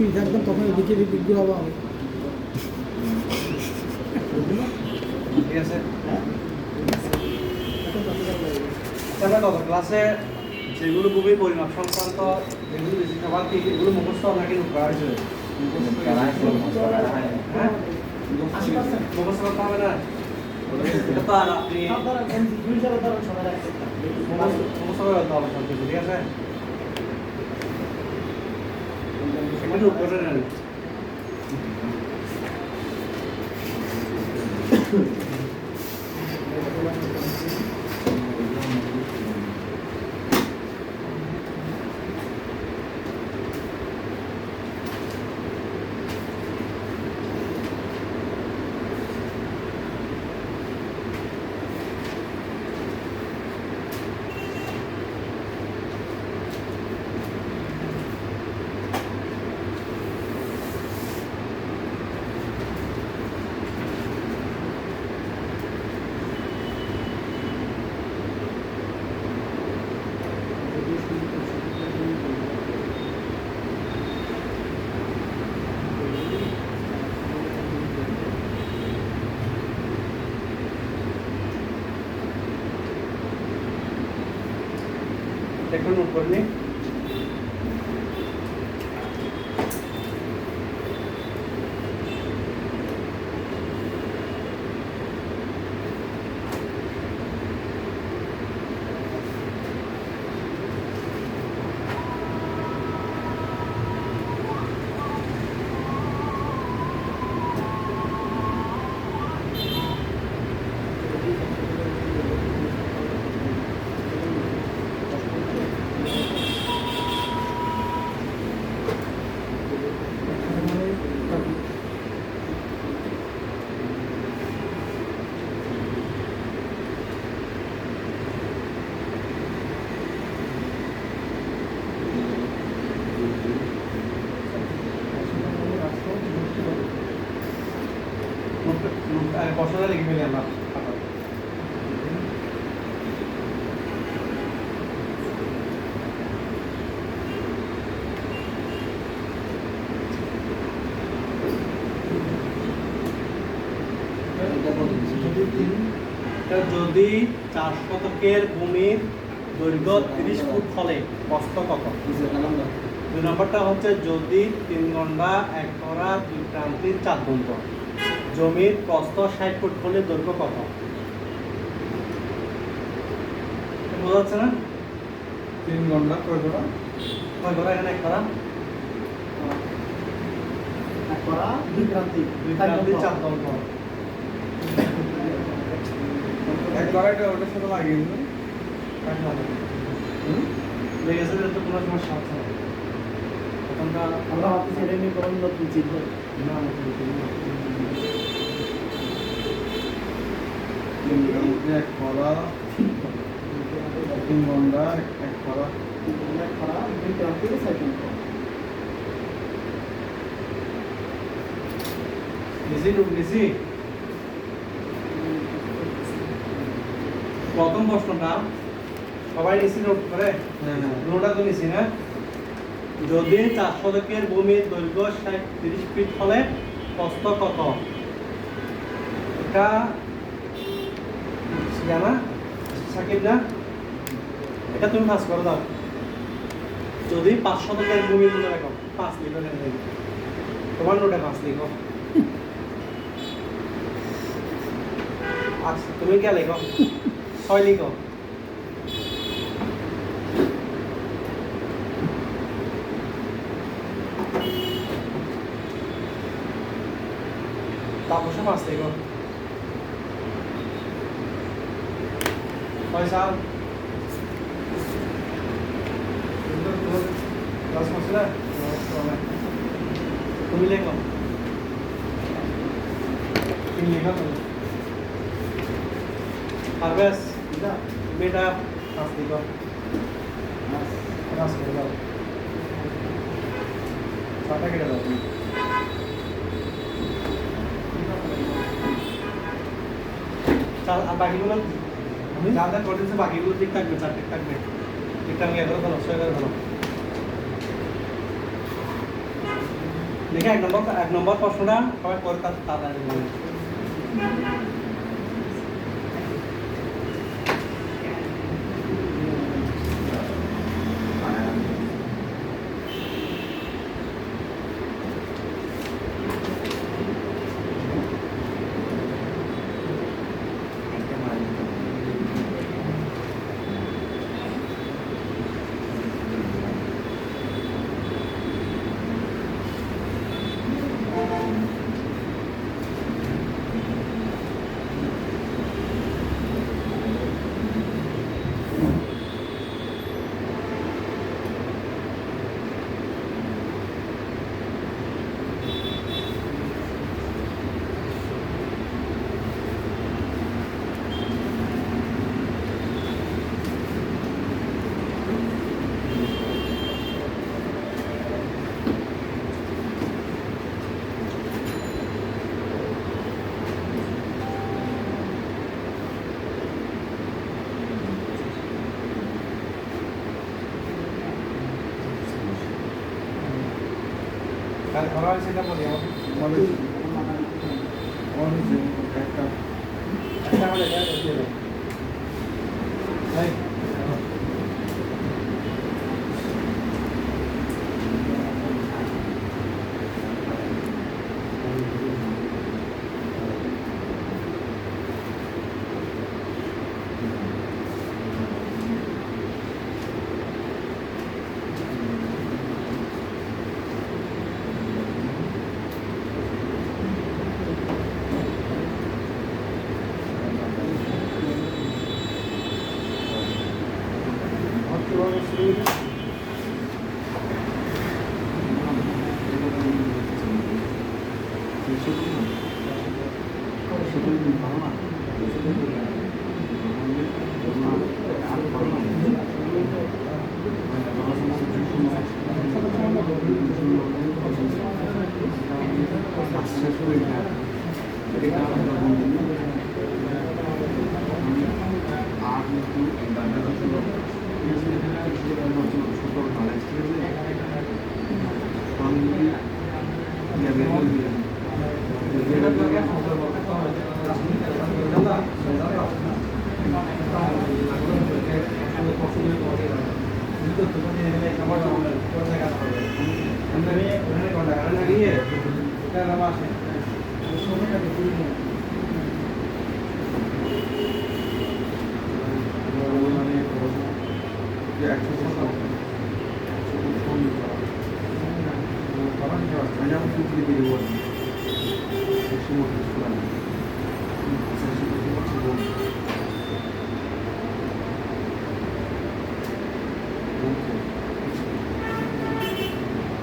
Free থাকবেন তখন এদিকে এদিক ঘুরাবো আমি। ঠিক আছে আমরা কত ক্লাসে যেগুলো খুবই পরিমাপ সংক্রান্ত যেগুলো বেশি খাবার কি এগুলো মুখস্থ নাকি করা হয়েছে হ্যাঁ মুখস্থ করতে হবে না এটা তো আর আপনি মুখস্থ করতে হবে সব কিছু ঠিক আছে একটু করে নেন একটু নোট করে নিই প্রশ্নটা লিখে ফেলি আমরা যদি 4 শতকের ভূমির দৈর্ঘ্য 30 ফুট হলে প্রস্থ কত? 2 নম্বরটা হচ্ছে যদি 3 গন্ডা 1 করা 2 প্রান্তির 4 দন্ত জমির প্রস্থ 60 ফুট হলে দৈর্ঘ্য কত? বোঝা যাচ্ছে না? 3 গন্ডা কয় করা? কয় করা এখানে 1 করা? 1 করা 2 প্রান্তিক 2 প্রান্তির 4 দন্ত 1 করা এটা ওটার সাথে লাগিয়ে দিন। লেগেছে তো কোনো সমস্যা হচ্ছে না এখনটা আমরা ভাবতেছি এটা নিয়ে কোনো নতুন চিন্তা না এক করা 3 গন্ডা 1 করা 1 করা 2 প্রান্তিক 4 দন্ত নিছি প্রথম প্রশ্নটা সবাই নিছি নোট করে নোটটা তো নিছি না যদি 4 শতকের ভূমির দৈর্ঘ্য 30 ফিট হলে প্রস্থ কত? এটা জানা সাকিব না এটা তুমি পাস করে দাও যদি 5 শতকের ভূমি মনে রাখো 5 লিখো তোমার নোটে 5 লিখো আচ্ছা তুমি কে লিখো 6 লিখো তাপসে 5 লিখো পয়সা ক্লাস করছে না তুমি লেখো তুমি লেখো তুমি পারবেশ তুমি এটা 5 লিখো ক্লাস করে দাও 6টা কেটে দাও তুমি আর বাকিগুলো আমি যা যা করতেছি বাকিগুলো ঠিক থাকবে 4 ঠিক থাকবে ঠিকঠাক নিয়ে করো ভালো 6 করে ভালো দেখে এক নম্বর প্রশ্নটা সবাই পরীক্ষা তাড়াতাড়ি বলে। কাল করা হয়েছে এটা বলি আমাদের একটা একটা আমাদের এটা দিয়ে দাও। ভাই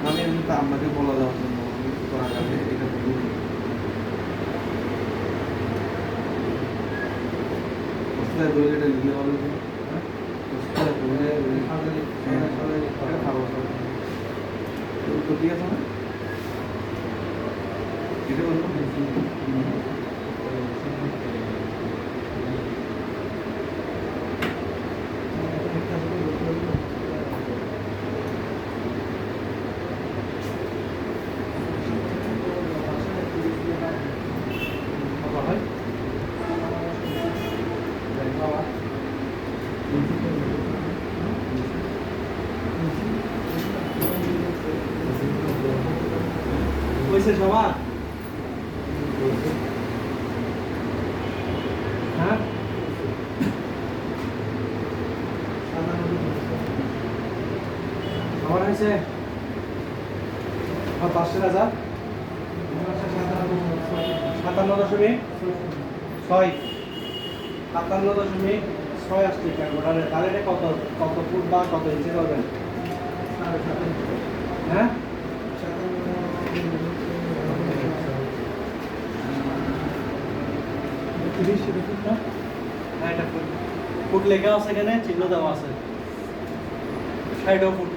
আমি এমনিতে আপনাকে বলা যাওয়ার জন্য করা যাবে এটা বলুন কোথায় বলে এটা লিখলে ভালো হতো কোথায় বলে এটা ভালো হতো তো ঠিক আছে না এটা বলুন হয়েছে সবার? হ্যাঁ সবার হয়েছে? 5,000 57.6 57.6 আসছে ক্যালকুলেটারে। তাহলে এটা কত কত ফুট বা কত ইঞ্চি করবেন? হ্যাঁ হ্যাঁ এটা ফুট ফুট লেখা আছে এখানে, চিহ্ন দেওয়া আছে 60 ফুট।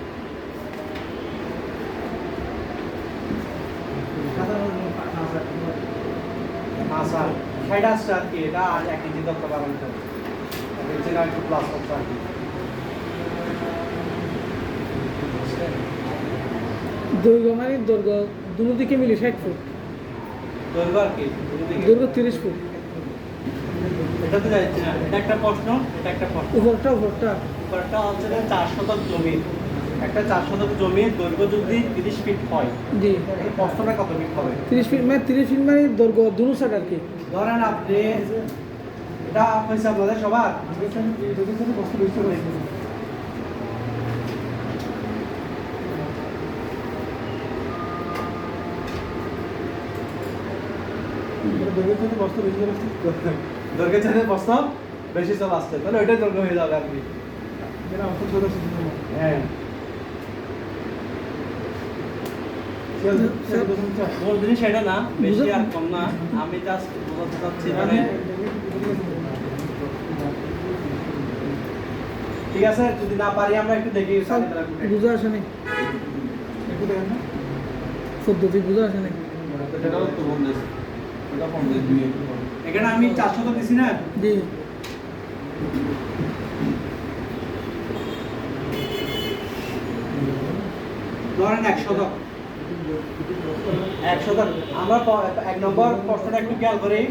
আচ্ছা 60 আসছে আর কি, এটা আর 1 ইঞ্চি ধরতে পারবেন তো, 1 ইঞ্চি না একটু প্লাস করতে আর কি। দৈর্ঘ্য মানে দৈর্ঘ্য দুনো দিকে মিলে 60 ফুট, দৈর্ঘ্য আর কি দুদিকে। দৈর্ঘ্য 30 ফুট। এটা তো যাচ্ছে না, এটা একটা প্রশ্ন, এটা একটা প্রশ্ন। উপরটা উপরটা হচ্ছে যে 4 শতক জমি, একটা 4 শতক জমির দৈর্ঘ্য যদি 30 ফিট হয়, জি, এই প্রশ্নটা কত ফিট হবে? 30 ফিট মানে 30 ফিট মানে দৈর্ঘ্য দুনো সাইড আর কি। ধরেন আপনি এটা হয়েছে আপনাদের সবার দৈর্ঘ্যের চাইতে প্রশ্ন বেশি চলে আসছে, তাহলে ওইটাই দৈর্ঘ্য হয়ে যাবে আর কি। হ্যাঁ, মূল জিনিস এটা না, বেশি আর কম না, আমি জাস্ট বোঝাতে চাচ্ছি মানে ঠিক আছে। যদি না পারি আমরা একটু দেখি বুঝা আসে নাই, পদ্ধতি বুঝা আসে নাই। সেটাও তো বন্ধ, এটা বন্ধ দুই এখানে আমি 4 শতক দিছি না, জি, ধরেন 1 শতক। 1 শতক আমরা 1 নম্বর প্রশ্নটা একটু খেয়াল করি।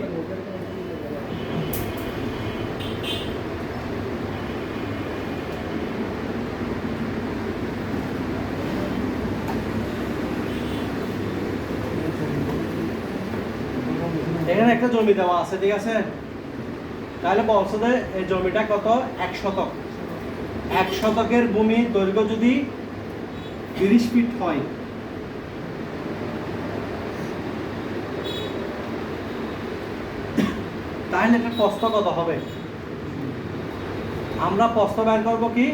এখানে একটা জমি দেওয়া আছে, ঠিক আছে? তাহলে বলছে যে এই জমিটা কত? 1 শতক। 1 শতকের ভূমির দৈর্ঘ্য যদি 30 ফিট হয়, তাহলে একটা প্রস্থ কত হবে? আমরা প্রস্থ বের করবো কি?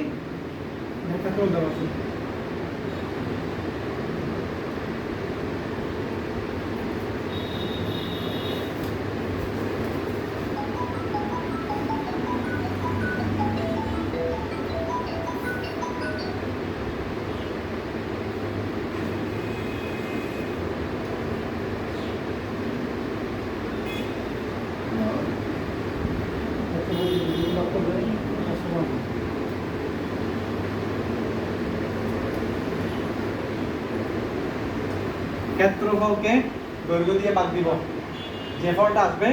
ক্ষেত্রফলকে দৈর্ঘ্য দিয়ে ভাগ দিব, যে ফলটা আসবে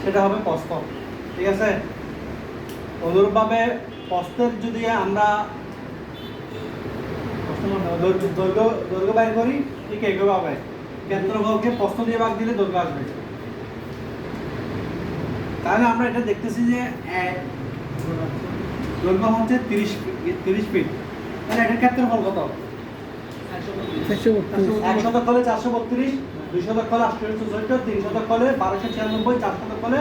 সেটা হবে প্রস্থ, ঠিক আছে? অনুরূপভাবে প্রস্থের যদি আমরা দৈর্ঘ্য বাইর করি, ঠিক একইভাবে ক্ষেত্রফলকে প্রস্থ দিয়ে ভাগ দিলে দৈর্ঘ্য আসবে। তাহলে আমরা এটা দেখতেছি যে দৈর্ঘ্য হচ্ছে 30 ফিট, তাহলে এটার ক্ষেত্রফল কত? 1 শতক হলে 432, 2 শতক হলে 864, 3 শতক হলে 1296, 4 শতক হলে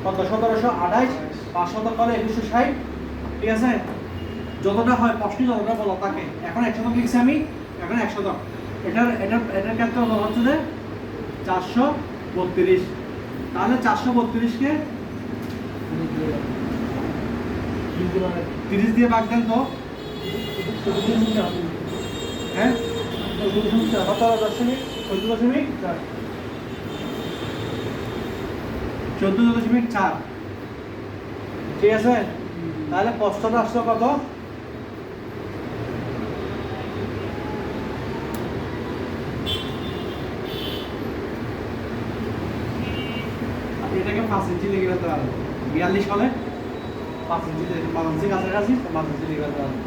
কত? 1728, 5 শতক হলে 2160, ঠিক আছে? যতটা হয় প্রশ্নে যতটা বলা থাকে। এখন 1 শতক লিখছি আমি, এখন 1 শতক। এটার ক্ষেত্রফল হচ্ছে যে 432। তাহলে 432 কে 30 দিয়ে ভাগ দেন তো, হ্যাঁ 14.4, ঠিক আছে? তাহলে প্রস্থটা আসলো কত? আপনি এটাকে 5 ইঞ্চি লিখে ফেলতে পারেন। 42 হলে 5 ইঞ্চি, 5 ইঞ্চি কাছাকাছি 5 ইঞ্চি লিখে ফেলতে পারেন।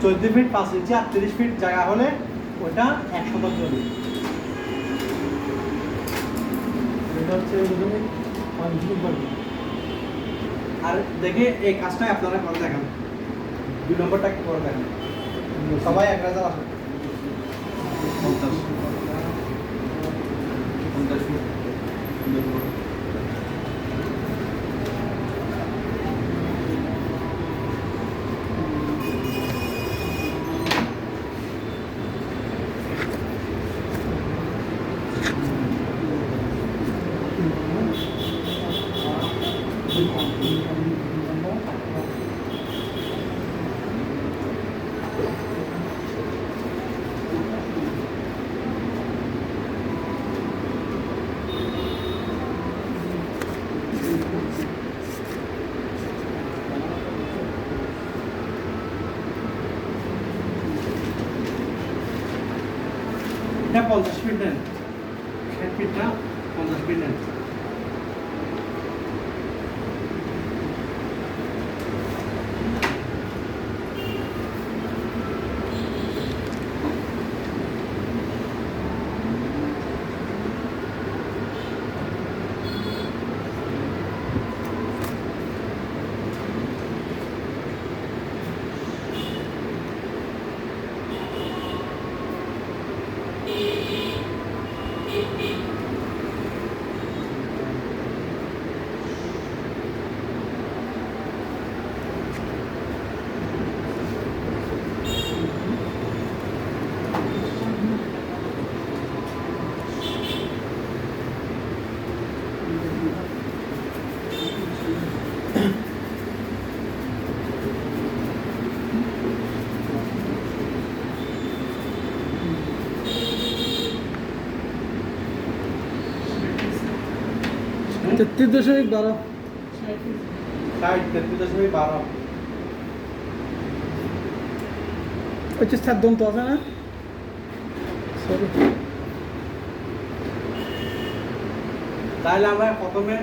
14 ফিট 5 ইঞ্চি 38 ফিট জায়গা হলে ওটা 1 শতক জমি। এটা হচ্ছে আর দেখে এই কাজটাই আপনারা করে দেখান, 2 নম্বরটা কি করে দেখান। সবাই 1000 আসবে 50 ফিট। 50 ফিট নেন, 60 ফিট না 50 ফিট নেন। তেত্রিশ দশমিক বারো 63.12। হচ্ছে সাত দন্ত আছে না সরি তাহলে আমরা প্রথমে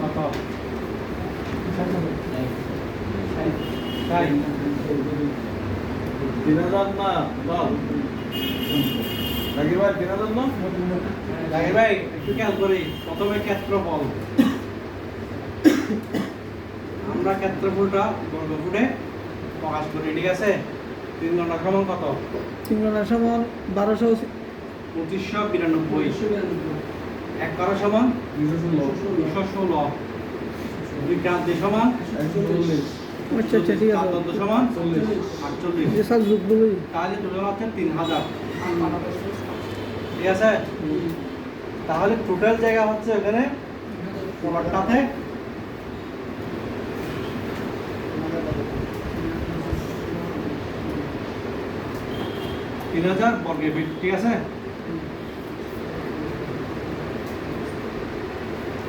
কত? তাই 3000 না বল নাকি ভাই 3000 না জাহির ভাই একটু খেয়াল করি, প্রথমে ক্ষেত্রফল। আমরা ক্ষেত্রফলটা বর্গ ফুটে প্রকাশ করি, ঠিক আছে? 3 ঘন্টা সমান কত? 3 ঘন্টা সমান 1200 2592। 1 করা সমান 216। 2 ক্রান্তি সমান 140 আচ্ছা আচ্ছা ঠিক 4 আছে দন্ত সমান যে 48। সব যুগগুলোই তাহলে টোটাল হচ্ছে 3000, ঠিক আছে? তাহলে টোটাল জায়গা হচ্ছে এখানে পনেরোটাতে 3000 বর্গ ফিট, ঠিক আছে?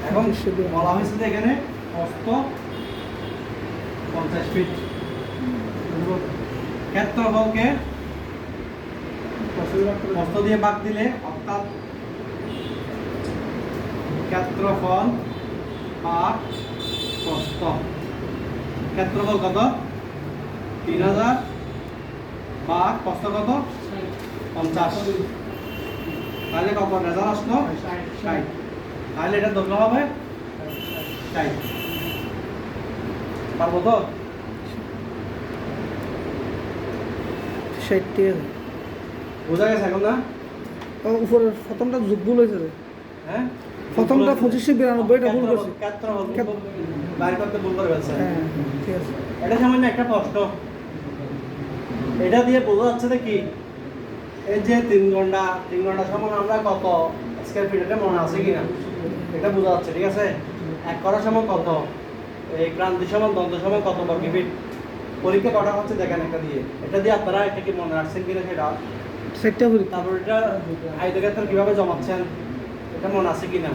এখন বলা হয়েছে যে এখানে প্রস্থ 50 ফিট, ক্ষেত্রফলকে প্রস্থ দিয়ে ভাগ দিলে অর্থাৎ ক্ষেত্রফল আর প্রস্থ, ক্ষেত্রফল কত? 3000 ভাগ প্রস্থ কত? 50। তাহলে কত রেজাল্ট আসলো? 60। তাহলে এটা দৈর্ঘ্য হবে 60। পারবো তো? 60 টাকা বোঝা গেছে এখন না? উপরের প্রথমটা যুগগুলো হয়েছে রে। হ্যাঁ, প্রথমটা 2592 এটা ভুল করছি ক্ষেত্রফল বাইর করতে ভুল করে ফেলছে। হ্যাঁ ঠিক আছে এটা সামান্য একটা প্রশ্ন, এটা দিয়ে বোঝা যাচ্ছে যে কি এই যে 3 ঘন্টা সমান আমরা কত স্কয়ার ফিট, এটা মনে আছে কিনা এটা বোঝা যাচ্ছে, ঠিক আছে? 1 করা সমান কত, এই ক্রান্তি সমান দন্ত সমান কত বর্গ ফিট। পরীক্ষা কটা হচ্ছে দেখেন একটা দিয়ে, এটা দিয়ে আপনারা এটা কি মনে রাখছেন কিনা সেটা, সেটটা ভুল তারপর এটা আয়তক্ষেত্র কিভাবে জমাচ্ছেন এটা মনে আছে কিনা।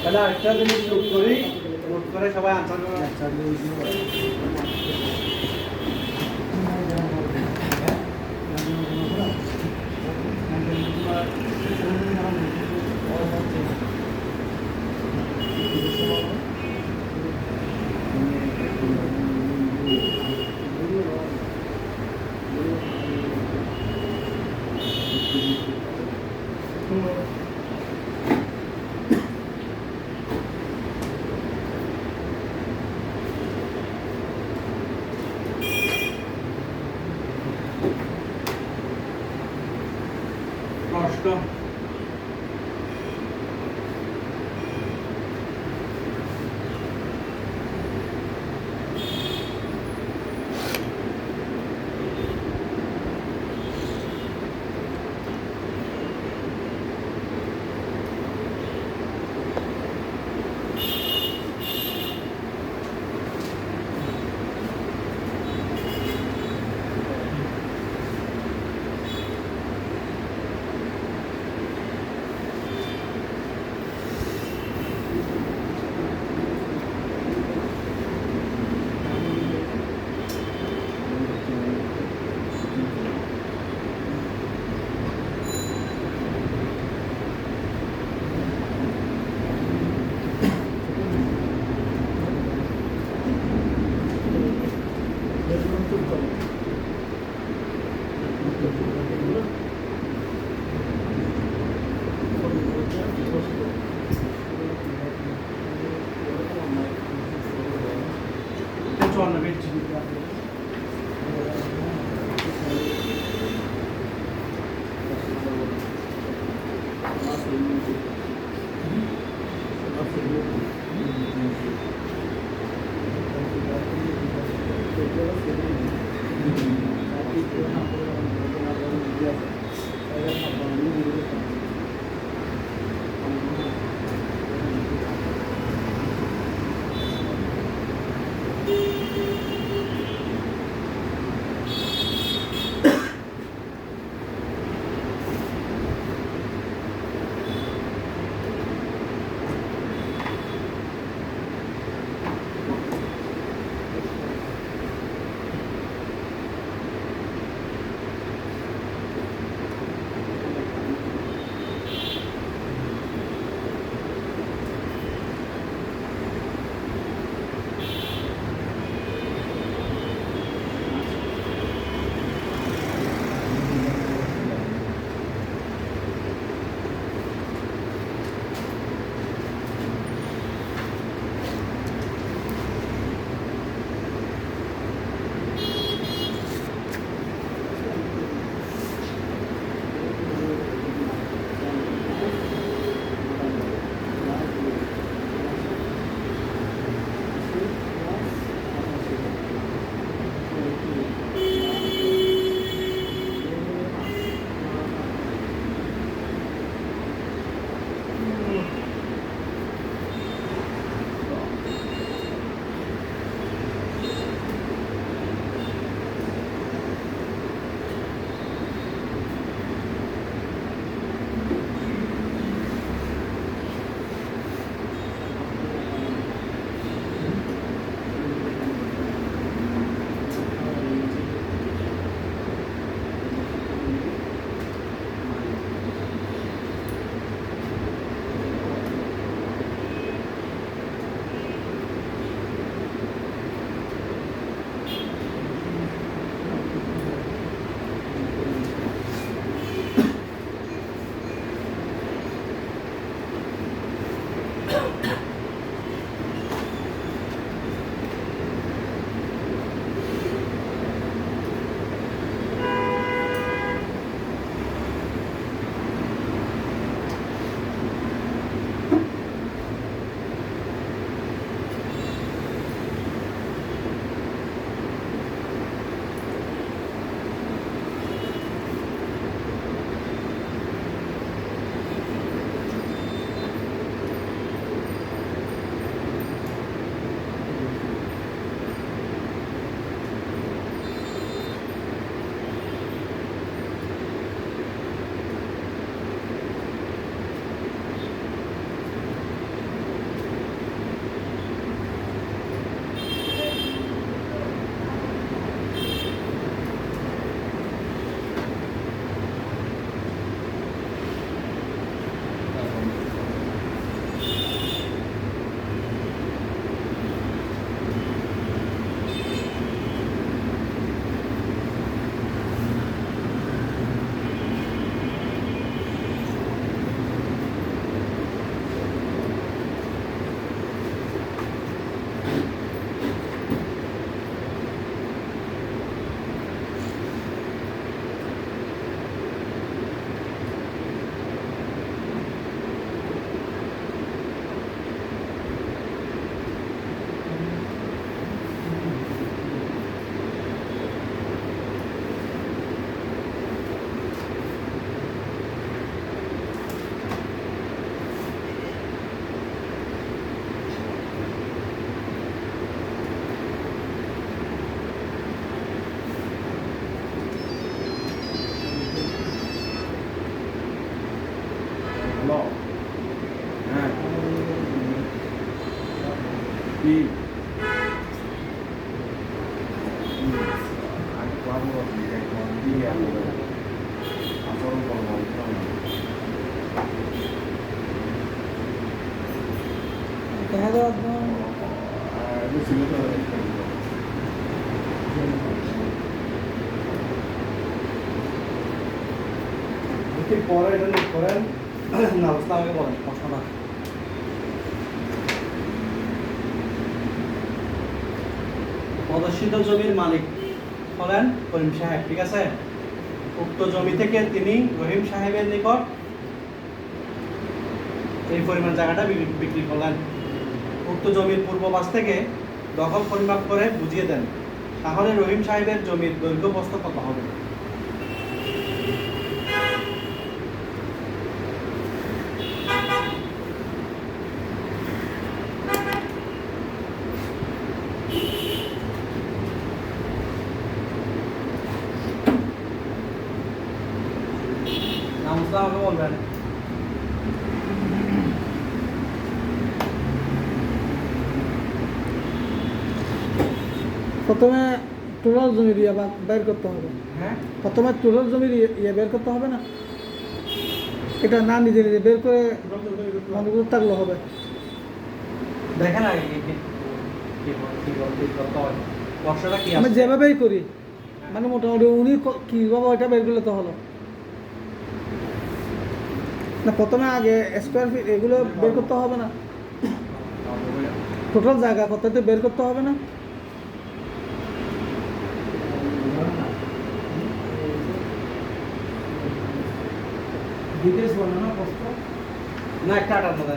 তাহলে আরেকটা জিনিস নোট করি, নোট করে সবাই আনসার প্রশ্ন কি আগে পাবো একদম দিয়ে আচরণ করবো দেখা যায় আপনার ছিল তো পরে এটা লিখ করেন না বুঝতে আমাকে বলেন প্রশ্নটা প্রদর্শিত জমির মালিক হলেন রহিম সাহেব, ঠিক আছে। উক্ত জমি থেকে তিনি রহিম সাহেবের নিকট এই পরিমাণ জায়গাটা বিক্রি করলেন। উক্ত জমির পূর্ব পাশ থেকে দখল পরিমাপ করে বুঝিয়ে দেন, তাহলে রহিম সাহেবের জমির দৈর্ঘ্য প্রস্থ কত হবে? নামটা আমাকে বলবেন। প্রথমে টোটাল জমির ইয়ে বের করতে হবে। হ্যাঁ, প্রথমে টোটাল জমির ইয়ে বের করতে হবে না, এটা না নিজে নিজে বের করে মনোযোগ থাকলে হবে। দেখেন আগে কি করতে হয়, বর্ষাটা কি আমি আসছে? যেভাবেই করি, মানে মোটামুটি উনি কীভাবে ওইটা বের করলে তো হলো না। প্রথমে আগে স্কোয়ার ফিট এগুলো বের করতে হবে না, টোটাল জায়গা কততে বের করতে হবে না। ডিটেলস বলো না প্রশ্ন। না, একটা আটার মধ্যে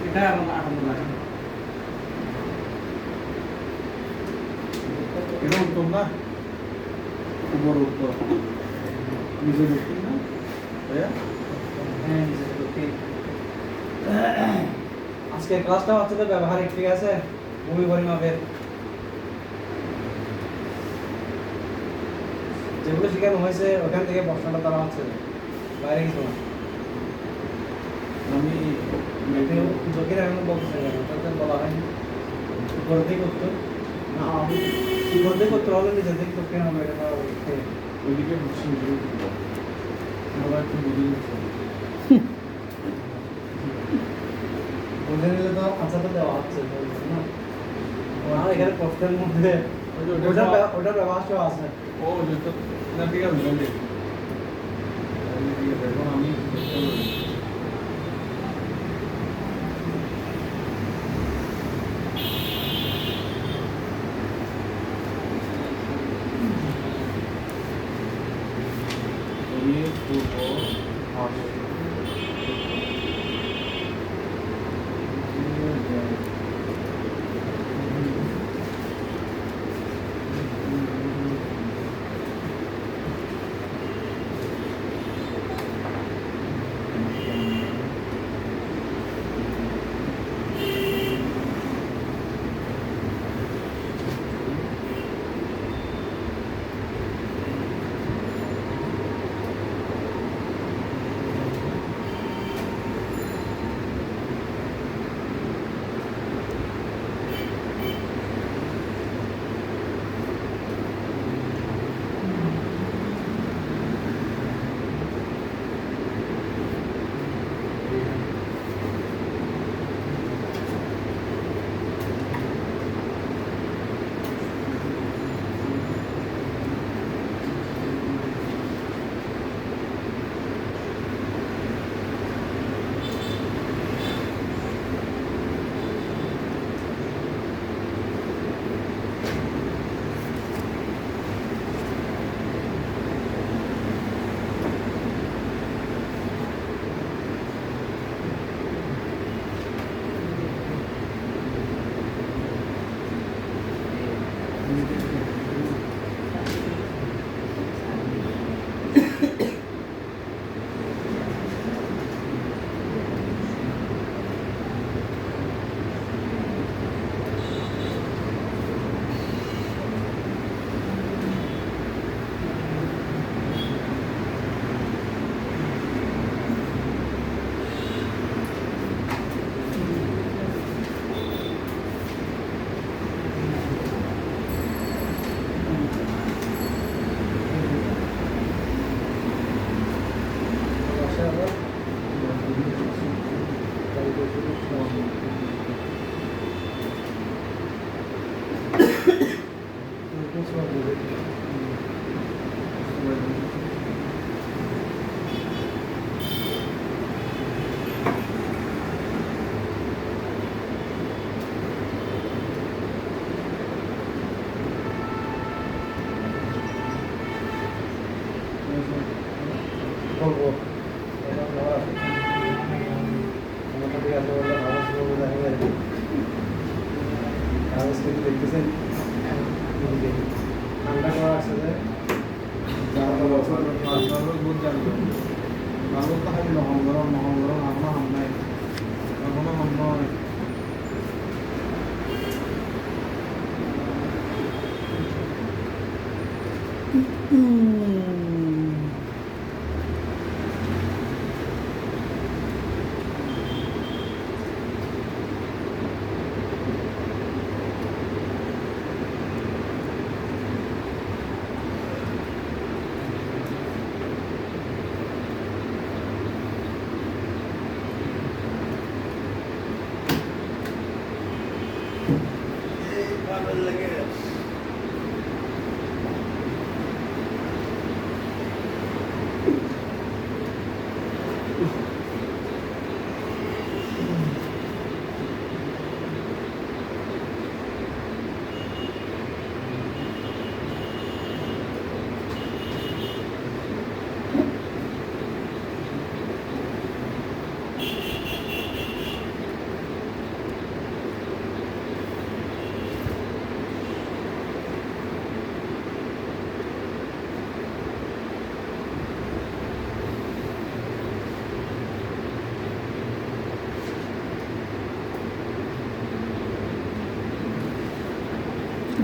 এটা আমার আটার মধ্যে এটা উত্তম না, উপর উত্তর নিজের উত্তর না ভাইয়া। হ্যাঁ, নিজের প্রতি। আজকের ক্লাসটা হচ্ছে তো ব্যবহারিক, ঠিক আছে? ভূমি পরিমাপের যেগুলো শেখানো হয়েছে ওখান থেকে প্রশ্নটা তারা হচ্ছে বাইরে কিছু না। আমি যোগের এখন বলতেছে কেন, ওটাতে বলা হয়নি উপর থেকে উত্তর না, আমি উপর থেকে উত্তর হলে নিজের থেকে উত্তর হবে, এটা তারা বলছে। ওইদিকে বুঝছি আমরা একটু বুঝে নিচ্ছি। বুঝে নিলে তো আনসারটা দেওয়া হচ্ছে, বলছে না? আর এখানে প্রশ্নের মধ্যে ওটার ব্যবহার সহ আছে। ও যেটা না, ঠিক আছে বলছি। এখন আমি চেষ্টা করি। জমির পূর্ব ভাগ বলবো দেখতেছেন ঠান্ডা করা আসলে বহুত জানতো ভালো তো খালি নহংগরম আমরা হামনাই এখনো হামনা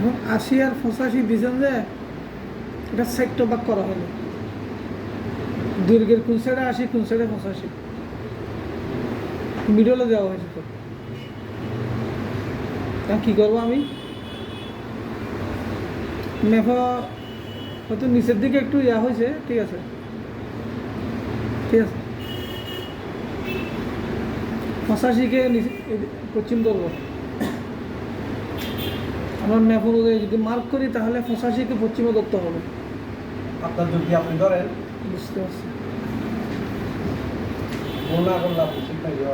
এবং ৮০ আর ৮৫ দিয়েছেন যে এটা সেক্টর ভাগ করা হলো, দৈর্ঘ্যের কোন সাইডে ৮০ কোন সাইডে ৮৫ মিডলে দেওয়া হয়েছে। তো তা কী করবো আমি, ম্যাপা হয়তো নিচের দিকে একটু ইয়া হয়েছে, ঠিক আছে ঠিক আছে, ৮৫কে পশ্চিম ধরবো। আমার ম্যাপ অনুযায়ী যদি মার্ক করি তাহলে ৮৫কে পশ্চিমে ধরতে হবে। আপনার যদি আপনি ধরেন বুঝতে পারছি। না করলে আপনি ঠিক থাকবে।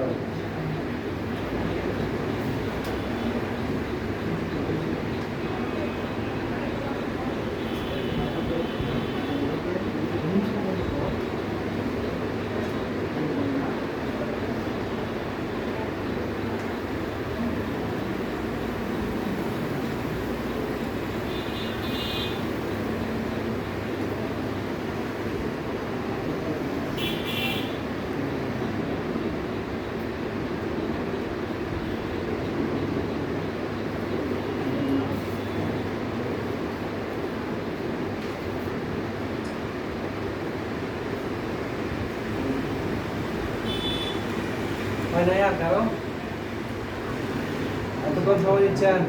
হয় নাই আর কারো এতক্ষণ সময় দিচ্ছেন।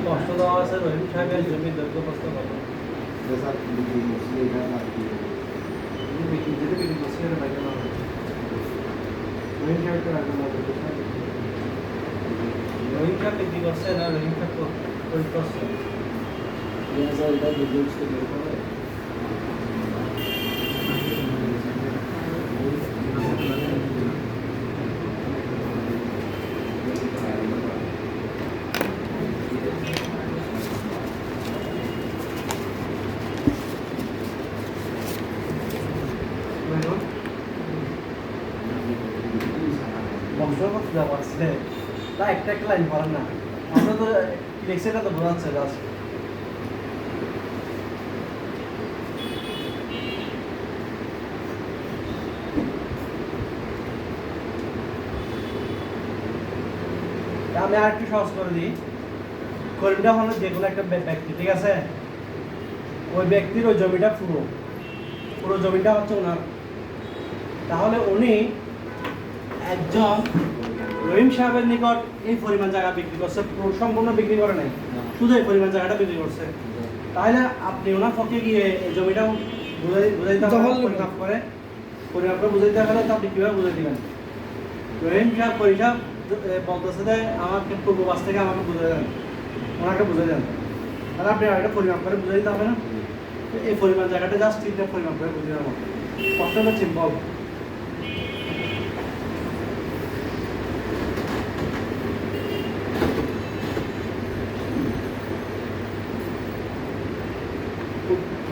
কষ্ট দেওয়া আছে রহিম সাহেবের জমি দৈর্ঘ্য প্রস্তুত কত? বিক্রি করছি এটা বাইরে না রহিম সাহেব তো রাখবেন না। রহিম সাহেব বিক্রি করছে না রহিম সাহেব তৈরি করছে। বংশগত ব্যাপার আছে তা একটা একটা লাইন পড়েন না, আমরা তো লেকচারটা তো বোঝাচ্ছে জাস্ট। আমি আর একটু সহজ করে দিই। কর্মীটা হলো যে কোনো একটা ব্যক্তি, ঠিক আছে, ওই ব্যক্তির ওই জমিটা পুরো জমিটা হচ্ছে ওনার। তাহলে উনি একজন রহিম সাহেবের নিকট এই পরিমাণ জায়গা বিক্রি করছে, সম্পূর্ণ বিক্রি করে নাই। শুধু এই পরিমাণ জায়গাটা বিক্রি করছে, তাহলে আপনি ওনার পক্ষে গিয়ে এই জমিটাও বুঝাইতে দখল হবে, পরিমাপ করে বুঝাইতে গেলে তো আপনি কীভাবে বুঝাই দিবেন? রহিম সাহেব পরিষাব বলতেছে যে আমাকে পূর্ববাস থেকে আমাকে বুঝাই দেন, ওনাকে বুঝাই দেন, তাহলে আপনি এটা পরিমাপ করে বুঝাই দিতে হবে না? তো এই পরিমাণ জায়গাটা জাস্ট তিনটা পরিমাপ করে বুঝে নেব, কষ্ট হলো সিম্পল।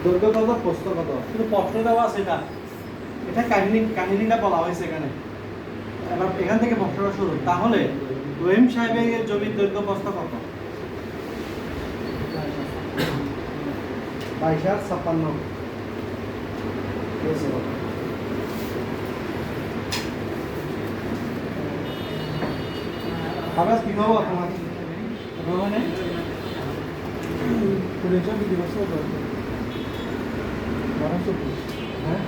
দৈর্ঘ্য কত, প্রস্থ কত, শুধু প্রশ্ন দেওয়া আছে, এটা কাহিনীটা বলা হয়েছে এখানে। এবার এখান থেকে প্রশ্নটা শুরু। তাহলে রহিম সাহেবের জমির দৈর্ঘ্য প্রস্থ কত? 22,56 আবার কি হবো তোমার মানে পরিচয় বিক্রি করছে তো 1220 হ্যাঁ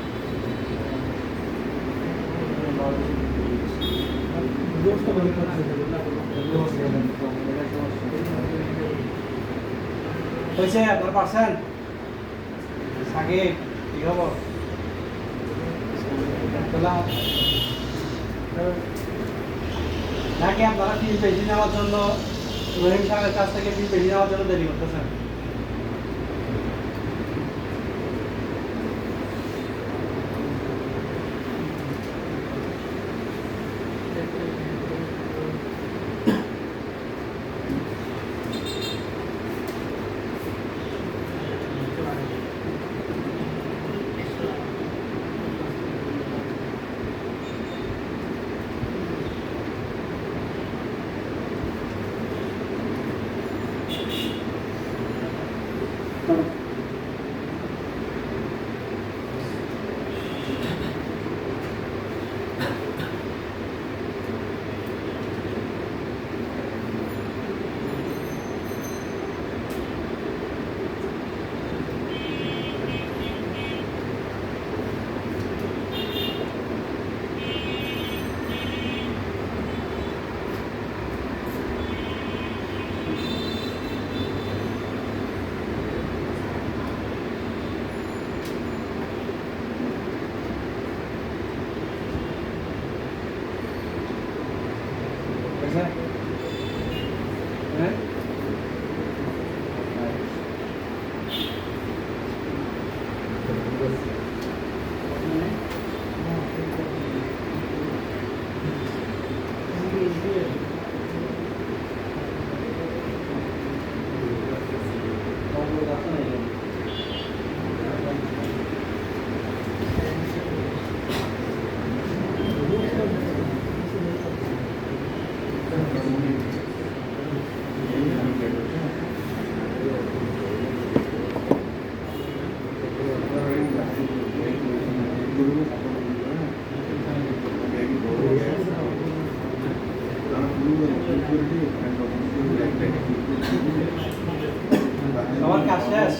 ব্যবস্থা করে করছে হয়েছে আপনার পারছেন আগে কি খবর? নাকি আপনারা ফিস বেশি নেওয়ার জন্য রহিম সাহেবের কাছ থেকে ফিস বেশি নেওয়ার জন্য দেরি করতেছেন? হ্যাঁ সবার কাজ শেষ?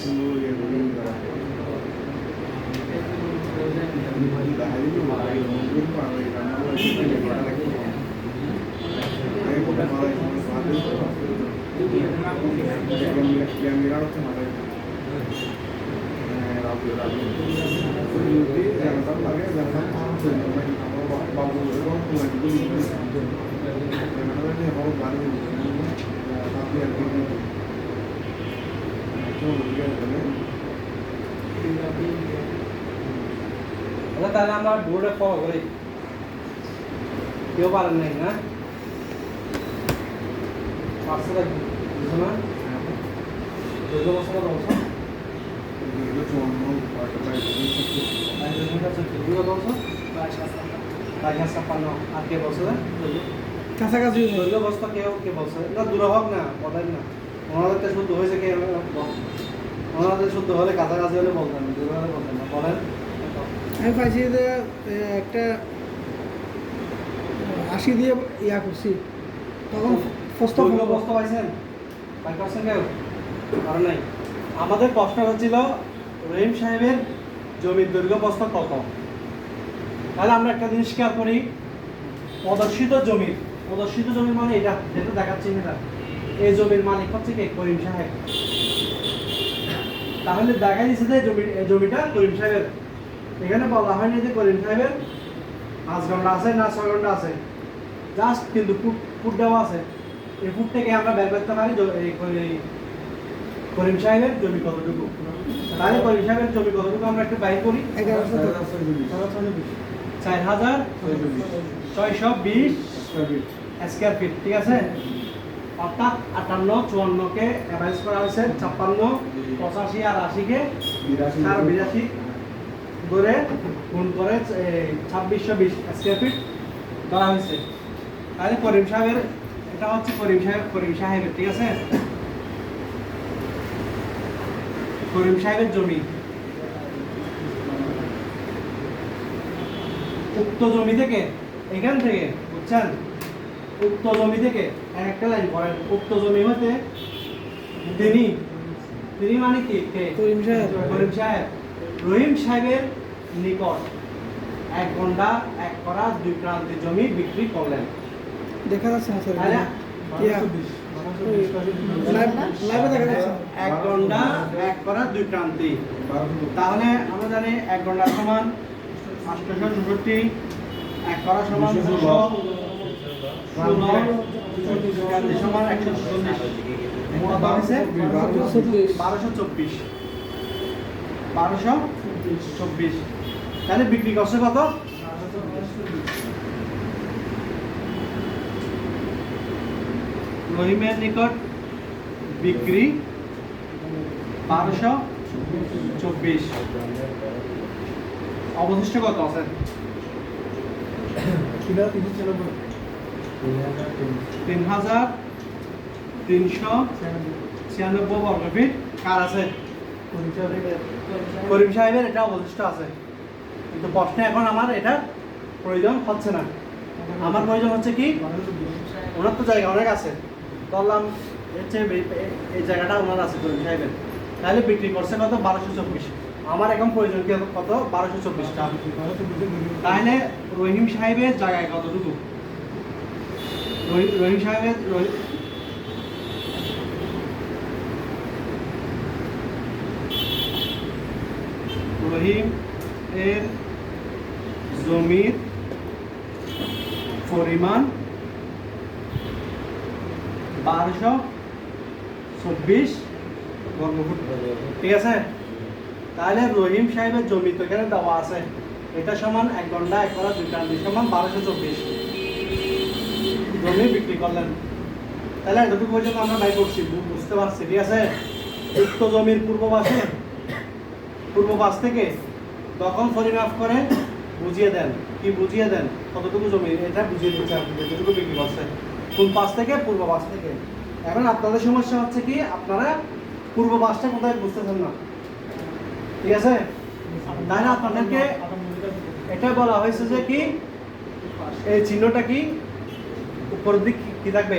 তাহলে আমরা বোর্ডে ফলো করি, কেউ পারেন নাই না? পারছে লাগবে বুঝছো না? দৈর্ঘ্য বছর কত বছর? 22,56 আর কে বলছে? কাছাকাছি দৈর্ঘ্য বস্তা কে বলছে? না দূরে হোক না, বলেন না। ওনাদের তো শুদ্ধ হয়েছে কে? ওনাদের শুদ্ধ হলে কাছাকাছি হলে বলতেন না, দূরে হলে বলতেন না। বলেন। আমি পাইছি যে একটা 80 দিয়ে ইয়া করছি, তখন প্রস্তাব দৈর্ঘ্য বস্তা পাইছেন? পাইছেন কেউ? কারণ নাই। আমাদের প্রশ্ন হচ্ছিল রহিম সাহেবের জমির দৈর্ঘ্য বস্তা কত? তাহলে আমরা একটা জিনিস খেয়াল করি, প্রদর্শিত জমির মানে এটা যেটা দেখাচ্ছি, এটা এই জমির মালিক হচ্ছে কে? করিম সাহেব। তাহলে দেখা যাচ্ছে যে জমিটা করিম সাহেবের। এখানে বলা হয়নি যে করিম সাহেবের 5 ঘন্টা আছে না 6 ঘন্টা আছে, জাস্ট কিন্তু ফুট দেওয়া আছে। এই ফুট থেকে আমরা বের করতে পারি করিম সাহেবের জমি কতটুকু। তাহলে করিম সাহেবের জমি কতটুকু আমরা একটু বাইর করি। 4,620 স্কয়ার ফিট, ঠিক আছে। অর্থাৎ 58 54 কে অ্যাভারেজ করা হয়েছে, 56 85 আর 80 কে 82 করে গুণ করে 2620 স্কয়ার ফিট ধরা হয়েছে। তাহলে করিম সাহেবের, এটা হচ্ছে করিম সাহেবের, ঠিক আছে। করিম সাহেবের জমি। উক্ত জমি থেকে, এখান থেকে বুঝছেন, উক্ত জমি থেকে একটা লাইন পড়েন। উক্ত জমি হতে তিনি মানে কি? কে? করিম সাহেব। করিম সাহেব রহিম সাহেবের নিকট 1 ঘন্টা 1 করা 2 প্রান্তের জমি বিক্রি করলেন। দেখা যাচ্ছে না স্যার, তাহলে লাইভে দেখা যাচ্ছে। 1 ঘন্টা 1 করা 2 প্রান্তে। তাহলে আমরা জানি 1 ঘন্টা সমান 866, 1 করা সমান 200, 16 সমান 140। মোট হচ্ছে 1224। তাহলে বিক্রি করছে কত? রহিমের নিকট বিক্রি 1224। অবশিষ্ট কত আছে? 3,396 বর্গ ফিট কার আছে? করিম সাহেবের। এটা অবশিষ্ট আছে, কিন্তু প্রশ্নে এখন আমার এটা প্রয়োজন হচ্ছে না। আমার প্রয়োজন হচ্ছে কি, ওনার তো জায়গা অনেক আছে, ধরলাম এই জায়গাটা ওনার আছে করিম সাহেবের। তাহলে বিক্রি করছে কত? 1224। আমার এখন প্রয়োজন কি কত? 1224টা। তাহলে রহিম সাহেবের জায়গায় কতটুকু? রহিম সাহেবের রহিম এর জমির পরিমাণ 1224 বর্গফুট, ঠিক আছে। তাহলে রহিম সাহেবের জমি তো এখানে দেওয়া আছে, এটা সমান 1 ঘন্টা 1 করা 2 প্রান্তে সমান 1224 জমি বিক্রি করলেন। তাহলে এতটুকু পর্যন্ত আমরা বাই করছি, বুঝতে পারছি, ঠিক আছে। উক্ত জমির পূর্ব পাশ থেকে তখন পরিমাপ করে বুঝিয়ে দেন। কি বুঝিয়ে দেন? কতটুকু জমি এটা বুঝিয়ে দিচ্ছে আপনি, যেটুকু বিক্রি করছে। কোন পাশ থেকে? পূর্ব পাশ থেকে। এখন আপনাদের সমস্যা হচ্ছে কি, আপনারা পূর্ব পাশটা কোথায় বুঝতেছেন না, ঠিক আছে। তাহলে আপনাদেরকে এটা বলা হয়েছে যে কি, এই চিহ্নটা কি উপরের দিক কি থাকবে?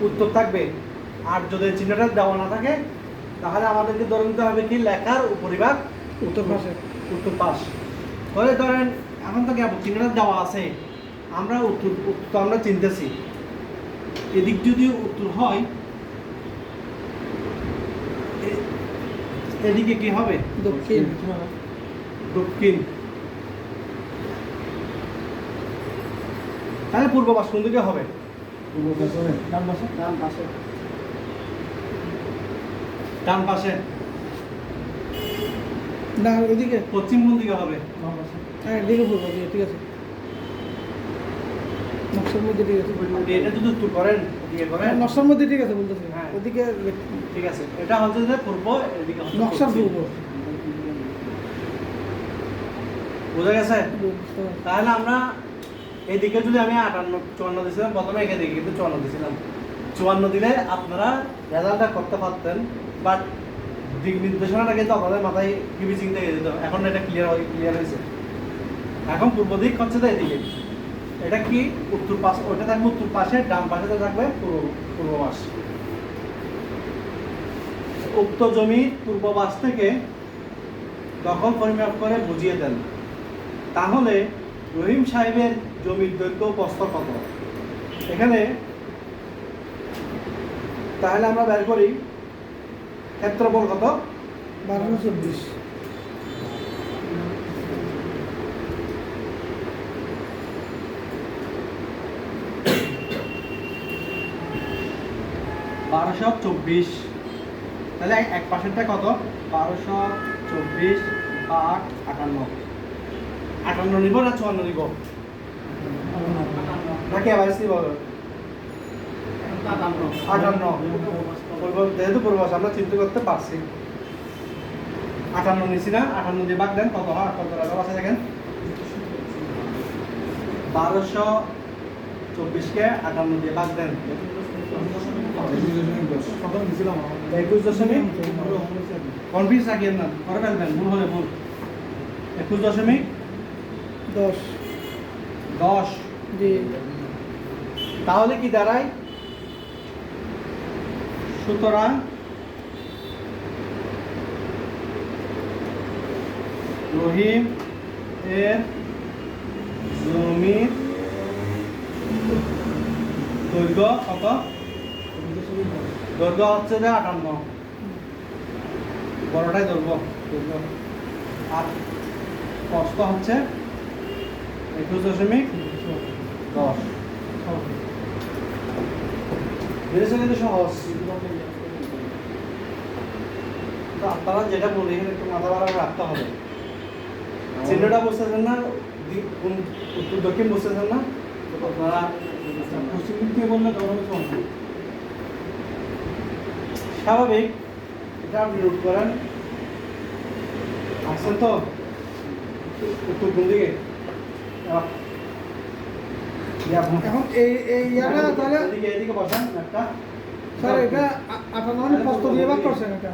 উত্তর থাকবে। আর যদি চিহ্নটা দেওয়া না থাকে তাহলে আমাদেরকে ধরে নিতে হবে কি, লেখার উপরিভাগ উত্তর পাশ। তাহলে ধরেন এখন তো চিহ্নটা দেওয়া আছে, আমরা উত্তর আমরা চিনতেছি। এদিক যদি উত্তর হয়, এদিকে কি হবে? দক্ষিণ। তাহলে পূর্ব পাশ কোন দিকে হবে? ডান পাশে। না, এদিকে পশ্চিম কোন দিকে হবে? হ্যাঁ, এদিকে পূর্ব দিকে, ঠিক আছে। নকশার মধ্যে ঠিক আছে। এটা যদি উত্তর করেন, এদিকে করেন। নকশার মধ্যে ঠিক আছে বলতেছি। হ্যাঁ, ওদিকে ঠিক আছে। এটা হচ্ছে যে পূর্ব, এদিকে হচ্ছে নকশার পশ্চিম। পূর্ব। বুঝা গেছে? তাহলে আমরা এইদিকে যদি আমি 54 দিয়েছিলাম, প্রথমে এখানে দিকে কিন্তু 54 দিয়েছিলাম। 54 দিলে আপনারা রেজাল্টটা করতে পারতেন, বাট দিক নির্দেশনাটা কিন্তু আপনাদের মাথায় কিবিচিং থেকে যেত। এখন এটা ক্লিয়ার হয়েছে। এখন পূর্ব দিক হচ্ছে তো এদিকে। এটা কি উত্তর পাশ? ওটা থাকবে উত্তর পাশে, ডান পাশে থাকবে পূর্ব পাশ। উক্ত জমি পূর্ব পাশ থেকে দখল পরিমাপ করে বুঝিয়ে দেন। তাহলে রহিম সাহেবের জমির দৈর্ঘ্য প্রস্থ কত? এখানে তাহলে আমরা বের করি ক্ষেত্রফল কত? 1224। 1224। তাহলে এক পাশেরটা কত? 1224 8 58। 58 নিব না 54 নিব? নাকি অ্যাভারেজ নিব? 58। যেহেতু পূর্বাস আমরা চিন্তা করতে পারছি। 58 নিছি না? 58 দিয়ে ভাগ দেন কত হয়? কত টাকা আছে দেখেন? 1224 কে 58 দিয়ে ভাগ দেন। 21 কনফিউজ রাখিয়েন না, করে ফেলবেন, ভুল হলে ভুল। 21.10। 10 জি। তাহলে কি দাঁড়ায়? সুতরাং রহিম এর জমির দৈর্ঘ্য কত? দৈর্ঘ্য হচ্ছে যে 58, বড়টাই দৈর্ঘ্য। আর প্রস্থ হচ্ছে 21.10। জিনিসটা কিন্তু সহজ। তো আপনারা যেটা বলি এখানে একটু মাথা ভালো রাখতে হবে। চিহ্নটা বুঝতেছেন না? উত্তর দক্ষিণ বুঝতেছেন না? আপনারা পশ্চিম দিক থেকে বললে তখন হবে। স্বাভাবিক, এটা আপনি নোট করেন। আসছেন তো উত্তর কোন দিকে? এখন এই ইয়াটা তাহলে এদিকে বসান একটা। স্যার এটা 58 প্রস্ত দিয়ে ভাগ করছেন এটা।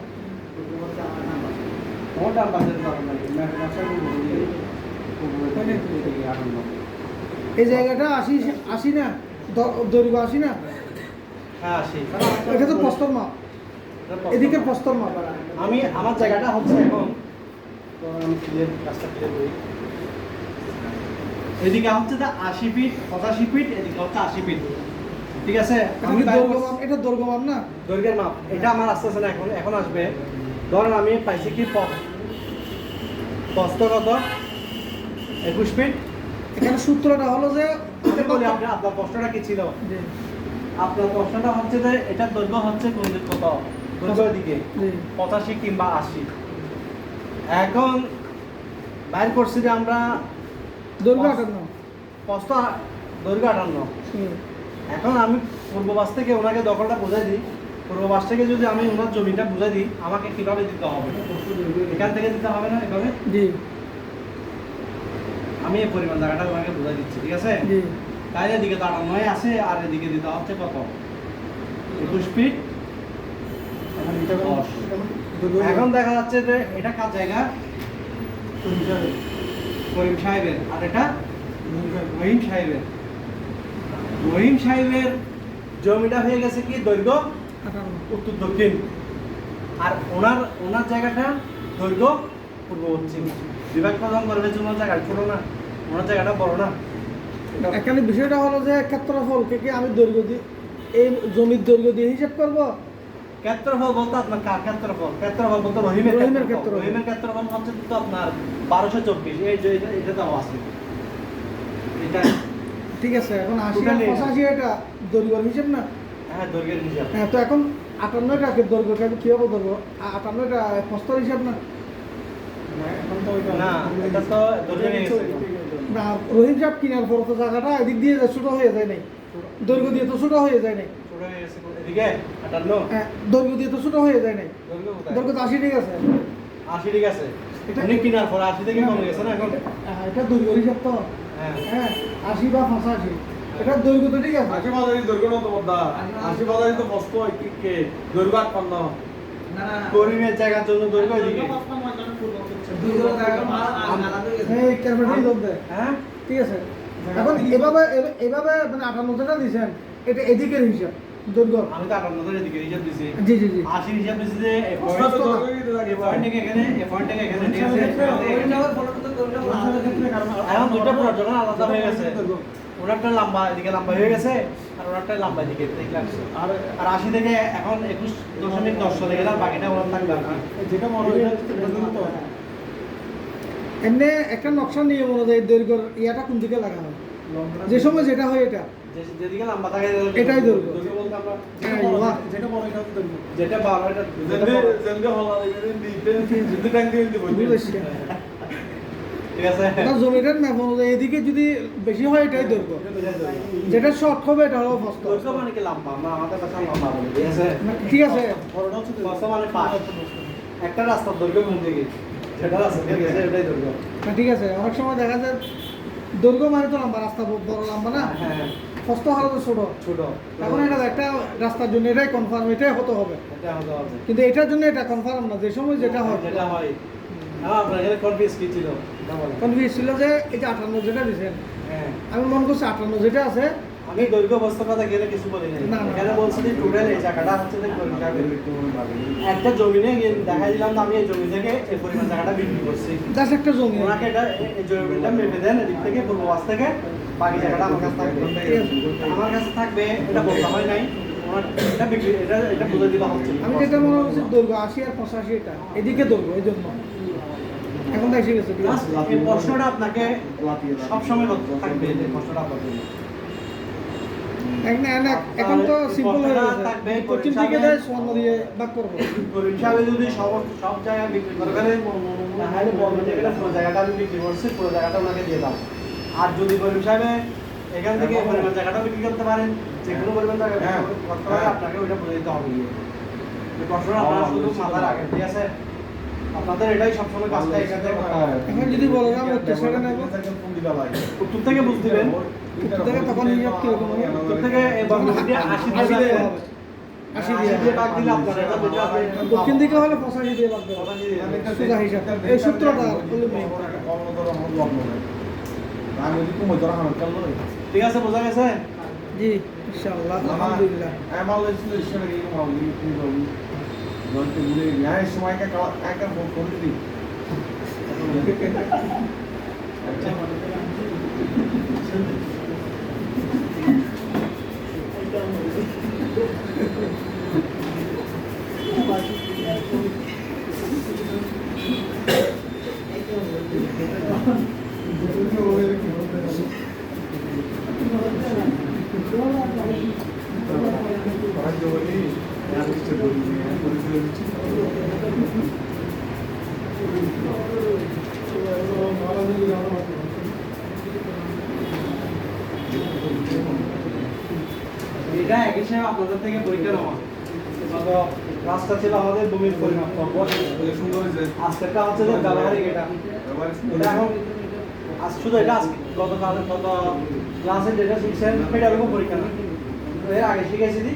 তোমার ডান পাশে যাবেন নাকি? এই জায়গাটা 80 না? দৈর্ঘ্য 80 না? হ্যাঁ, আসি। এটা তো প্রস্তর মাপ, এদিকে প্রস্তর মাপ। আমি আমার জায়গাটা হচ্ছে এখন, তো আমি ক্লিয়ার কাজটা ক্লিয়ার করি। এদিকে হচ্ছে 80 ফিট, 85 ফিট, এদিকে হচ্ছে 80 ফিট। ঠিক আছে? আমি দৈর্ঘ্য মাপ, এটা দৈর্ঘ্য মাপ না? দৈর্ঘ্যের মাপ এটা আমার আসতে আছে না, এখন আসবে। ধরেন আমি পাইছি কি প্রস্থ কত? 21 ফিট। এখানে সূত্রটা হলো যে আমি বলি আপনার প্রশ্নটা কি ছিল? জি আপনার প্রশ্নটা হচ্ছে যে এটার দৈর্ঘ্য হচ্ছে কোন দিক কত? দৈর্ঘ্যের দিকে জি 85 কিংবা 80। এখন বাইর করছি যে আমরা দৈর্ঘ্য 58। প্রস্থ দৈর্ঘ্য 58। হুম। এখন আমি পূর্ববাস থেকে ওনাকে দখলটা বুঝাই দিই। পূর্ববাস থেকে যদি আমি ওনার জমিটা বুঝাই দিই, আমাকে কিভাবে দিতে হবে? এখান থেকে দিতে হবে না এভাবে? জি আমি এই পরিমাণ জায়গাটা ওনাকে বুঝাই দিচ্ছি, ঠিক আছে? জি তাই এদিকে তো 58 আছে, আর এদিকে দিতে হচ্ছে কত? 21 ফিট। এখন দেখা যাচ্ছে যে এটা কার জায়গা? করিম সাহেবের। আর এটা রহিম সাহেবের। রহিম সাহেবের জমিটা হয়ে গেছে কি দৈর্ঘ্য 58। উত্তর দক্ষিণ, আর ওনার জায়গাটা দৈর্ঘ্য পূর্ব পশ্চিম। বিভাগ প্রদান করবে যে ওনার জায়গা ছোট না, ওনার জায়গাটা বড় না। এখানে বিষয়টা হলো যে ক্ষেত্রফলকে কি আমি দৈর্ঘ্য দিয়ে এই জমির দৈর্ঘ্য দিয়ে হিসাব করব? ক্ষেত্রফল বলতে আপনার কার ক্ষেত্রফল? ক্ষেত্রফল বলতে রহিমের ক্ষেত্রফল। রহিমের ক্ষেত্রফল হচ্ছে তো আপনার 1224। এই যে এটা দাও আছে, এটা ঠিক আছে। এখন 80 আর Totally- 85 এটা দৈর্ঘ্যের হিসাব না? হ্যাঁ দৈর্ঘ্যের হিসাব। হ্যাঁ, তো এখন 58টাকে দৈর্ঘ্যটাকে কিভাবে ধরবো? 58টা প্রস্তর হিসাব না? না, এটা তো দৈর্ঘ্য হয়ে গেছে। না, রহিম সাহেব কিনার পর তো জায়গাটা এদিক দিয়ে ছোট হয়ে যায় নাই, দৈর্ঘ্য দিয়ে তো ছোট হয়ে যায় নাই। ছোট হয়ে গেছে এদিকে 58। হ্যাঁ, দৈর্ঘ্য দিয়ে তো ছোট হয়ে যায় নাই। দৈর্ঘ্য কোথায়? দৈর্ঘ্য তো 80 ঠিক আছে। 80 ঠিক আছে। উনি কিনার পর 80 থেকে কমে গেছে না এখন? হ্যাঁ, এটা দৈর্ঘ্য হিসাব তো। হ্যাঁ। হ্যাঁ, 80 বা 85 এটা দৈর্ঘ্য তো ঠিক আছে। করিমের জায়গার জন্য দৈর্ঘ্য এদিকে। হ্যাঁ, ক্যালকুলেটরই যোগ দেয়। হ্যাঁ? ঠিক আছে। এখন এভাবে মানে 58টা দিয়েছেন, এটা এদিকের হিসাব দৈর্ঘ্য। আমি তো 58 এদিকে হিসাব দিছি। জি জি জি 80 হিসাব দিছি যে এই পয়েন্ট থেকে এখানে, এই পয়েন্ট থেকে এখানে, ঠিক আছে? এখন দুইটা প্রজেক্ট আলাদা হয়ে গেছে। ওনারটা লম্বা এদিকে লম্বা হয়ে গেছে আর ওনারটা লম্বা এদিকে দেখলে আসছে আর আর 80 থেকে এখন 21.10 চলে গেলে আর বাকিটা ওনার থাকবে আর কি। যেটা বড় এটা তো এমনি একটা নকশা নিয়ম অনুযায়ী দৈর্ঘ্যের ইয়াটা কোন দিকে লাগানো হয়? যে সময় যেটা হয় এটা যেদিকে লম্বা থাকে এটাই দৈর্ঘ্য। দৈর্ঘ্য বলতে আমরা যেটা বড় এটা দৈর্ঘ্য যেটা বড় এটা জেন্ডে হলা দিতে যদি ট্যাঙ্ক দিয়ে দিব বুঝেছি। ঠিক আছে আপনার জমিটার ম্যাপ অনুযায়ী এদিকে যদি বেশি হয় এটাই দৈর্ঘ্য, যেটা শর্ট হবে এটা হলো ফস্ত। দৈর্ঘ্য মানে কি লম্বা আমরা আমাদের কাছে লম্বা বলি ঠিক আছে ঠিক আছে, ফস্ত মানে পাঁচ একটা রাস্তার দৈর্ঘ্য কোন দিকে সেটা রাস্তা দিয়ে গেছে এটাই দৈর্ঘ্য না ঠিক আছে। অনেক সময় দেখা যায় দৈর্ঘ্য মানে তো লম্বা, রাস্তা বড় লম্বা না, হ্যাঁ ফস্ত হলো তো ছোট। ছোট এখন এটা একটা রাস্তার জন্য এটাই কনফার্ম, এটাই হতে হবে। এটা হতে হবে কিন্তু এটার জন্য এটা কনফার্ম না, যে সময় যেটা হয়। যেটা হয় আপনার এখানে কনফিউজ কি ছিল এটা বলেন। কনফিউজ ছিল যে এই যে 58 যেটা দিয়েছেন, হ্যাঁ আমি মনে করছি 58 যেটা আছে আমি দৈর্ঘ্য বস্তুর কথা গেলে কিছু বলি নাই না, না। এখানে বলছি যে টোটাল এই জায়গাটা হচ্ছে যে একটা জমিনে গিয়ে দেখা দিলাম না আমি এই জমি থেকে এই পরিমাণ জায়গাটা বিক্রি করছি জাস্ট একটা জমি। ওনাকে এটা এই জমিটা মেপে দেন এদিক থেকে পূর্ববাস থেকে বাকি জায়গাটা আমার কাছে থাকবে আমার কাছে থাকবে এটা বলতে হয় নাই ওনার এটা বিক্রি এটা বুঝে দিবা হচ্ছে আমি যেটা মনে করছি দৈর্ঘ্য 80 আর 85 এটা এদিকে দৈর্ঘ্য, এই জন্য এখন তো এসে গেছে। ঠিক আছে, এই প্রশ্নটা আপনাকে সবসময় থাকবে এই প্রশ্নটা আপনাকে এখন তো সিম্পল হয়ে গেছে। থাকবে, পশ্চিম দিকে দেয় সোয়ান্ন দিয়ে ভাগ করবো। গরিব হিসাবে যদি সব জায়গায় বিক্রি করে ফেলেন তাহলে বলবেন যে এটা পুরো জায়গাটা আমি বিক্রি করছি পুরো জায়গাটা ওনাকে দিয়ে দাও। আর যদি গরিব হিসাবে এখান থেকে এই পরিমাণ জায়গাটা বিক্রি করতে পারেন যে কোনো পরিমাণ জায়গা বিক্রি করতে পারে আপনাকে ওইটা বুঝে দিতে হবে গিয়ে এই প্রশ্নটা আপনারা শুধু মাথায় রাখেন ঠিক আছে আপনাদের এটাই সবসময় কাজটা এখানে করতে হবে। এখন যদি বলো যে আমি উত্তর সাইডে নেবো, উত্তর থেকে বুঝতে দিবেন উত্তর থেকে তখন হিসাব কিরকম হবে? উত্তর থেকে এই বর্গমূল দিয়ে 80 80 দিয়ে দিয়ে ভাগ হবে। 80 80 দিয়ে দিয়ে ভাগ দিলে আপনার এটা যেটা আছে দক্ষিণ দিকে হলে 85 দিয়ে ভাগ দেবো। সোজা হিসাব। এই সূত্রটা বলে নেই। আমি যদি কমে ধরা হামে কাল লই ঠিক আছে বোঝা গেছে জি ইনশাআল্লাহ, আলহামদুলিল্লাহ। আমার লেসন ইশারা কি মাউলি কি বাবু জনতে গুলে ন্যায় সময় কা কাকা ফোন করে দি এটা এক হিসেবে আপনাদের থেকে পরীক্ষা নেওয়া গত রাস্তা ছিল আমাদের ভূমির পরিমাপ করবো সুন্দর হয়েছে আজকেরটা হচ্ছে যে ব্যবহারিক এটা এটা এখন আজ শুধু এটা আজকে গত ক্লাসে যেটা শিখছেন সেটার উপর পরীক্ষা না এর আগে শিখেছি দি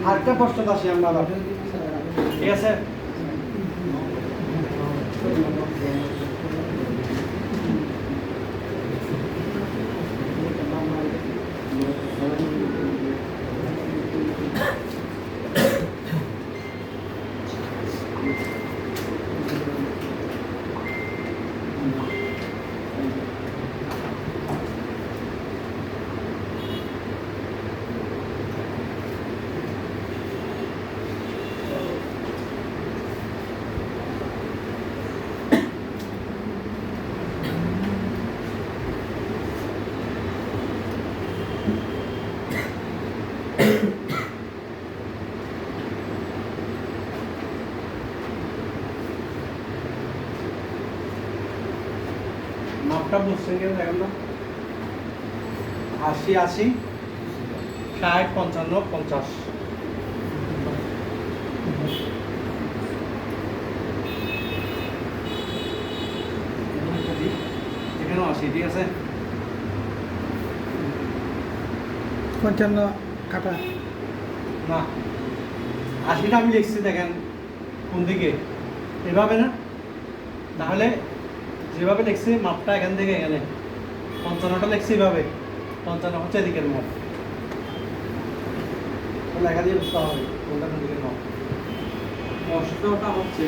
আরেকটা প্রশ্ন আসি আমরা আবার। ঠিক আছে মাপটা বুঝছেন কেন দেখেন না 80 80 60 55 50 এখানেও 80 ঠিক আছে 55 কাটা। না 80টা আমি লিখছি দেখেন কোন দিকে এভাবে না তাহলে যেভাবে লিখছি মাপটা এখান থেকে এখানে 55টা লিখছি এভাবে 55 হচ্ছে এদিকের মাপ লেখা দিয়ে বুঝতে হবে কোনটা কোন দিকের মাপ অষ্টটা হচ্ছে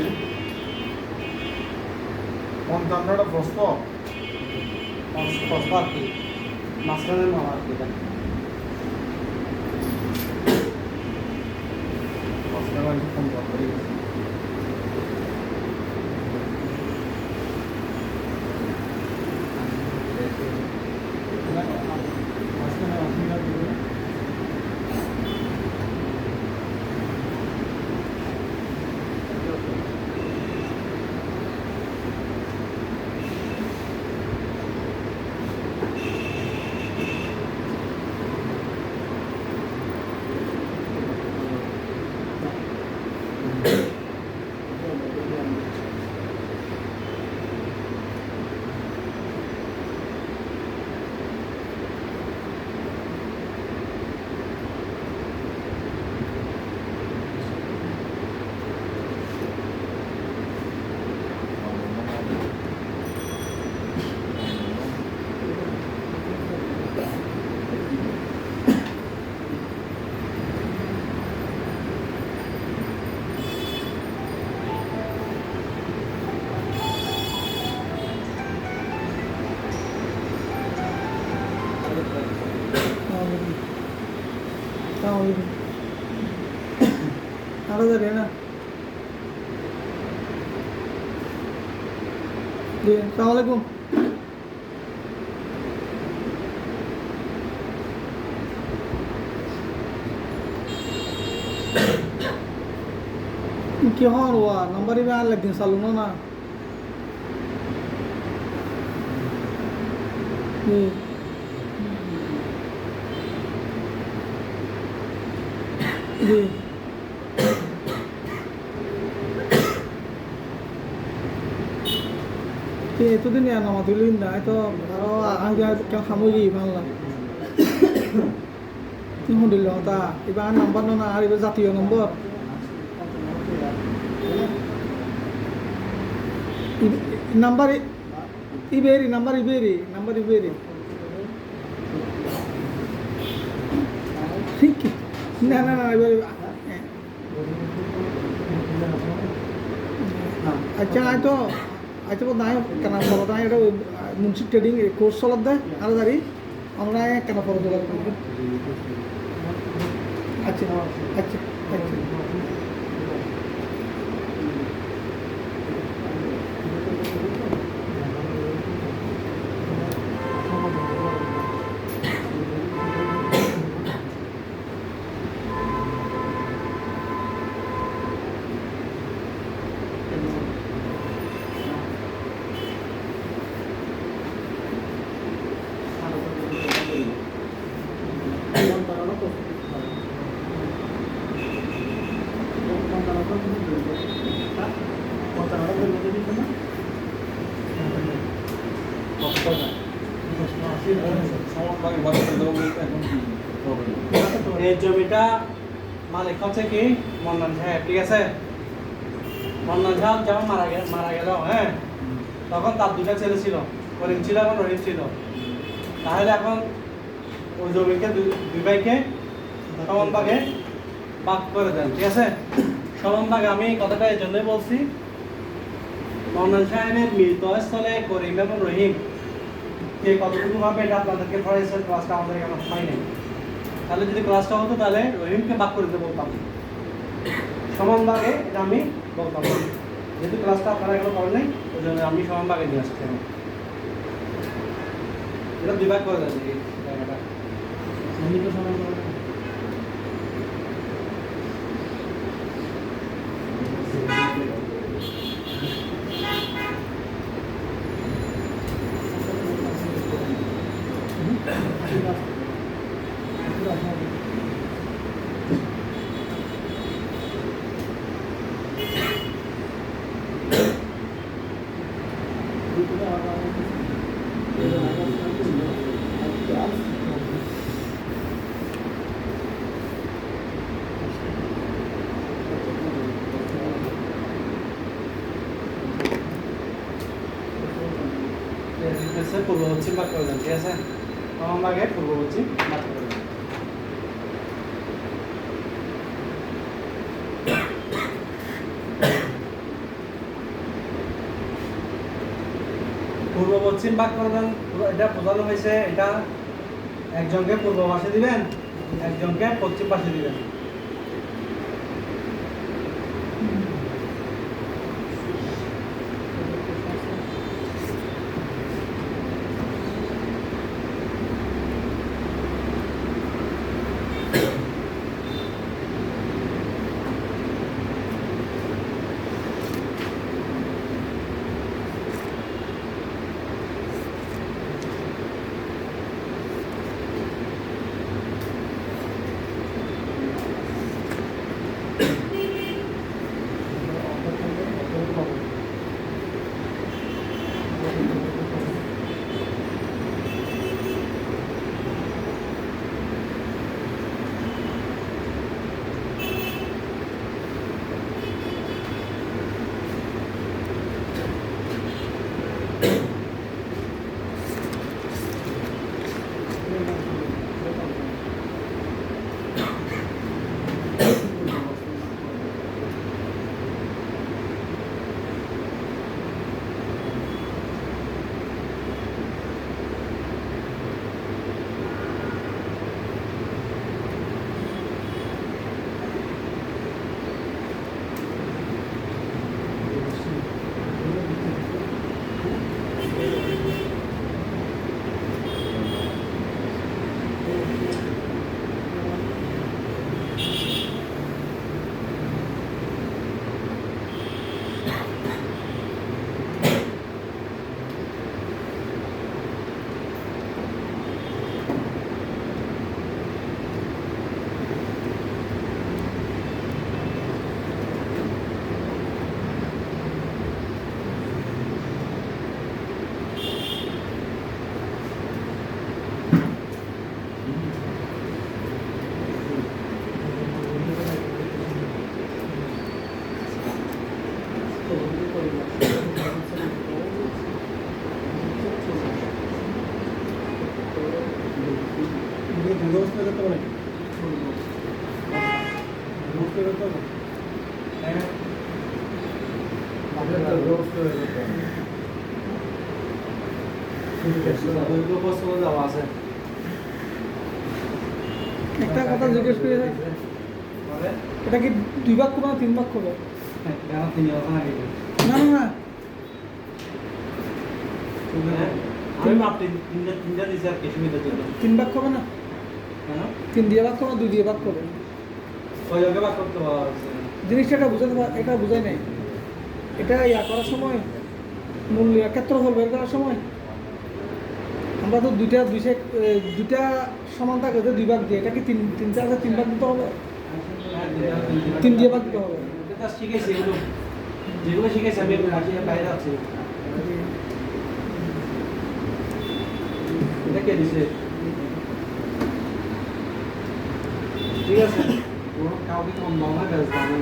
55টা প্রশ্ন স্পষ্ট আর কি মাঝখানের মালা আর কি এটা। আরো যাবে না জি আসসালামু আলাইকুম কি হওয়ার ওয়া নাম্বার ইবে আর লাগদিন চালু না জি জি এতদিন নামা তুলিন না তো আরো আগে কেন সামৰি ভাল কি শুনিল তা এবার নাম্বার না আর এবার জাতীয় নম্বর নাম্বার ইবেরি নাম্বার ইবেরি না না না এবার আচ্ছা তো আচ্ছা নাই কেন ফলো নাই এটা মুন্সি ট্রেডিং কোর্স চলত দেয় আরো দাঁড়ি আমরা কেন ফলো চলার আচ্ছা আচ্ছা আচ্ছা এই জমিটা মালিক হচ্ছে কি মন্নান সাহেব, ঠিক আছে? মন্নান সাহেব যখন মারা গেল, হ্যাঁ, তখন তার দুটা ছেলে ছিল, করিম ছিল এবং রহিম ছিল। তাহলে এখন ওই জমিকে দুই ভাইকে সমান ভাগে ভাগ করে দেন, ঠিক আছে? সমান ভাগে আমি কথাটা এই জন্যই বলছি, মন্নান সাহেবের মৃতস্থলে করিম এবং রহিম কে কতটুকু হবে এটা আপনাদেরকে পড়াইছেন, ক্লাসটা আমাদের এখানে হয় নাই। তাহলে যদি ক্লাসটা হতো তাহলে রহিমকে ভাগ করে দিতে বলতাম, সমান ভাগে এটা আমি বলতাম। যেহেতু ক্লাসটা আপনারা এখনো করেন নাই, ওই জন্য আমি সমান ভাগে নিয়ে আসছি। এটা দুই ভাগ করে দেন এই জায়গাটা। পূর্ব পশ্চিম ভাগ করে দেন, ঠিক আছে? সমান ভাগে পূর্ব পশ্চিম ভাগ করে দেন। পূর্ব পশ্চিম ভাগ করবেন, এটা বোঝানো হয়েছে এটা একজনকে পূর্ব পাশে দিবেন, একজনকে পশ্চিম পাশে দিবেন। একটা কথা জিজ্ঞেস করে এটা কি 2 ভাগ করবে না 3 ভাগ করবে? না না না, আমি মাপটি তিনটা দিছি আর কিছু মিটার জন্য 3 ভাগ করবে না, কেন 3 দিয়ে ভাগ করবে, 2 দিয়ে ভাগ করবে। ওই জায়গায় ভাগ করতে পারছে জিনিসটা এটা বোঝাই নাই। এটা ইয়া করার সময় মূল্য ক্ষেত্রফল বের করার সময় আমরা তো দুইটা সমান থাকে, 2 ভাগ দিয়ে, এটা কি 3 আছে 3 ভাগ দিতে হবে, 3 দিয়ে ভাগ দিতে হবে। এটা শিখেছি এগুলো, যেগুলো শিখেছি আমি বাইরে আছি। এটা কে দিছে? ঠিক আছে, কাউকে কম দাও না, ব্যাস দাও না।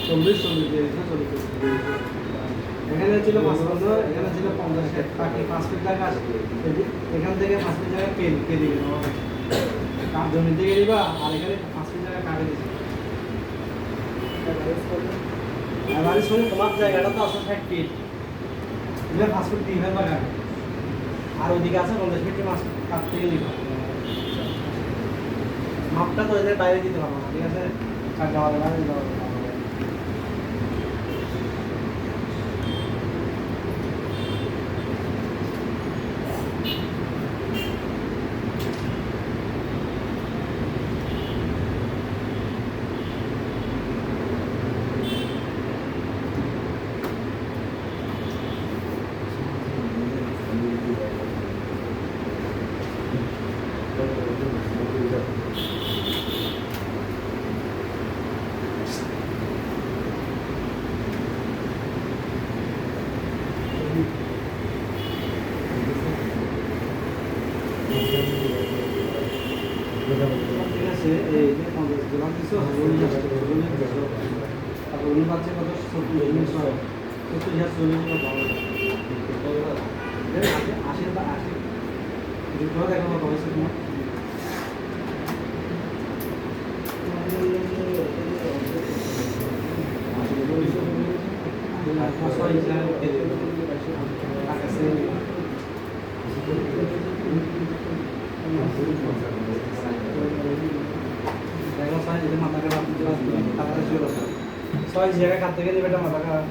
40 দিয়ে দিছে, 40 এখানে ছিল 5 বছর, এখানে ছিল 50, বাকি 5 ফিট টাকা আসবে। এখান থেকে 5 ফিট টাকা কে দিবে? কার জমি থেকে দিবা, আর এখানে 5 ফিট টাকা কাটে দিছে। আমার সঙ্গে তোমার জায়গাটা তো আসলে 60 ফিট, তুমি 5 ফিট দিয়ে ফেলবা কাটে, আর ওইদিকে আছে 50 ফিট মাছ কাট থেকে দিবা। মাপটা তো এদের বাইরে দিতে পারবো না, ঠিক আছে? কাটা হবে বাইরে দিতে পারবো না। ঠিক আছে, এই যে 50 গ্রাম দিছো, তারপর উনি পাচ্ছে কত? 80 দুটো দেখো কত হয়েছে তোমার? ছয় জায়গায় কার থেকে নেবে এটা মাথা খারাপ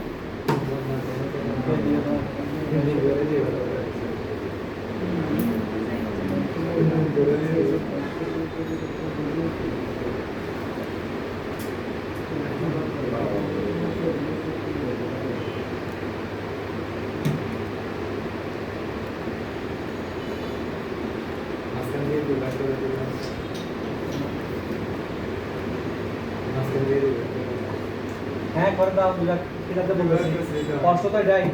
হ্যাঁ করে দাও দুটা কিনাতে বলতেছি কষ্ট তো এটাই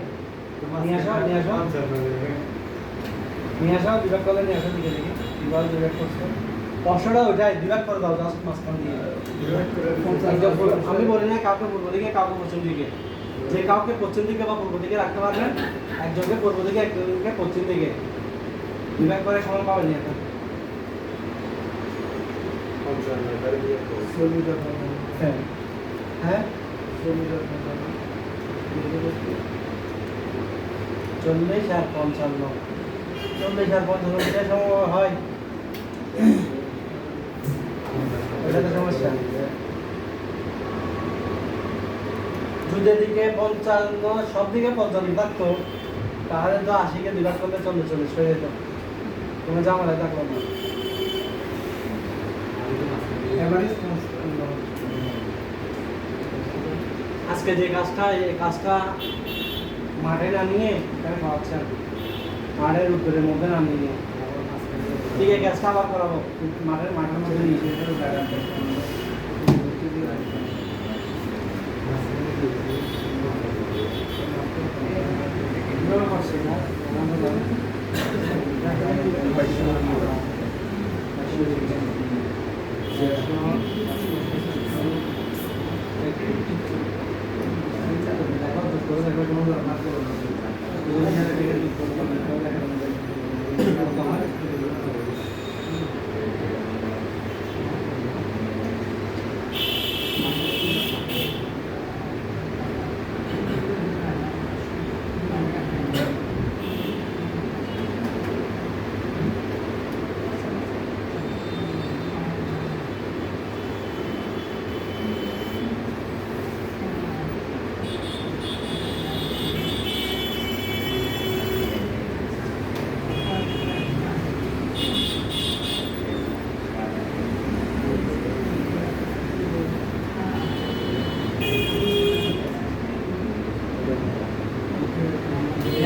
নিয়ে আসো বিভাগ করলে নিয়ে আসো দিকে দিকে বিভাগ করছো কষ্টটা ওইটাই বিভাগ করে দাও জাস্ট মাঝখান দিয়ে আমি বলি না কাউকে পূর্ব দিকে কাউকে পশ্চিম দিকে যে কাউকে পশ্চিম দিকে বা পূর্ব দিকে রাখতে পারবেন একজনকে পূর্ব দিকে একজনকে পশ্চিম দিকে বিভাগ করে সমান পাবেন না এখন হ্যাঁ হ্যাঁ 40 আর 55 40 আর 55 মিটার সময় হয় এটা তো সমস্যা দুধের দিকে 55 সব দিকে 55 থাকতো তাহলে তো 80 কে 2 ভাগ করলে 40 হয়ে যেত কোনো ঝামেলা থাকলো না আজকে যে কাজটা এই কাজটা মাঠে না নিয়ে এখানে খাওয়াচ্ছে আর মাঠের উত্তরের মধ্যে না নিয়ে ঠিক আছে কাজটা আবার করাবো মাঠের মধ্যে নিয়ে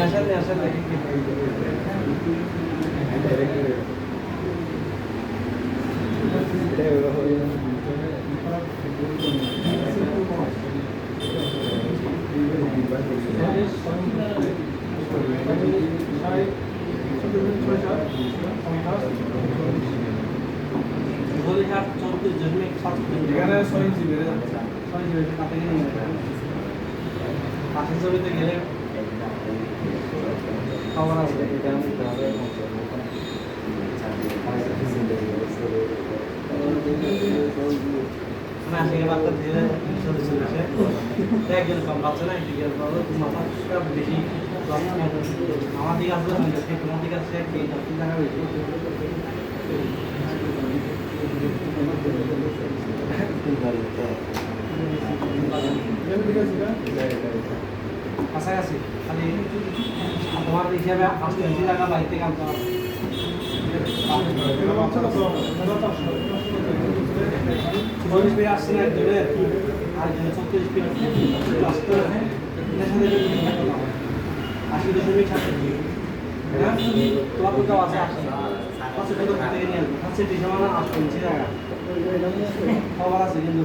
আসলে এখানে 6 ইঞ্চি বেড়ে যাচ্ছে পাশের জমিতে গেলে খবর আছে আজকে বাচ্চা ধীরে চলেছে একজন কম বাচ্চা না একদিকে মাথা বেশি আমার দিকে আসলে তোমার দিকে আসছে টাকা বেশি কাছাকাছি খালি তোমার হিসাবে 80 টাকা বাড়িতে কাম করা 40 ফিট আসছে না একজনের আর একজনের 36 ফিট আসতে 80.7 হ্যাঁ তোমার কোথাও আছে 80 কত থেকে নিয়ে আসবে 80 সমান 80 টাকা খবর আছে কিন্তু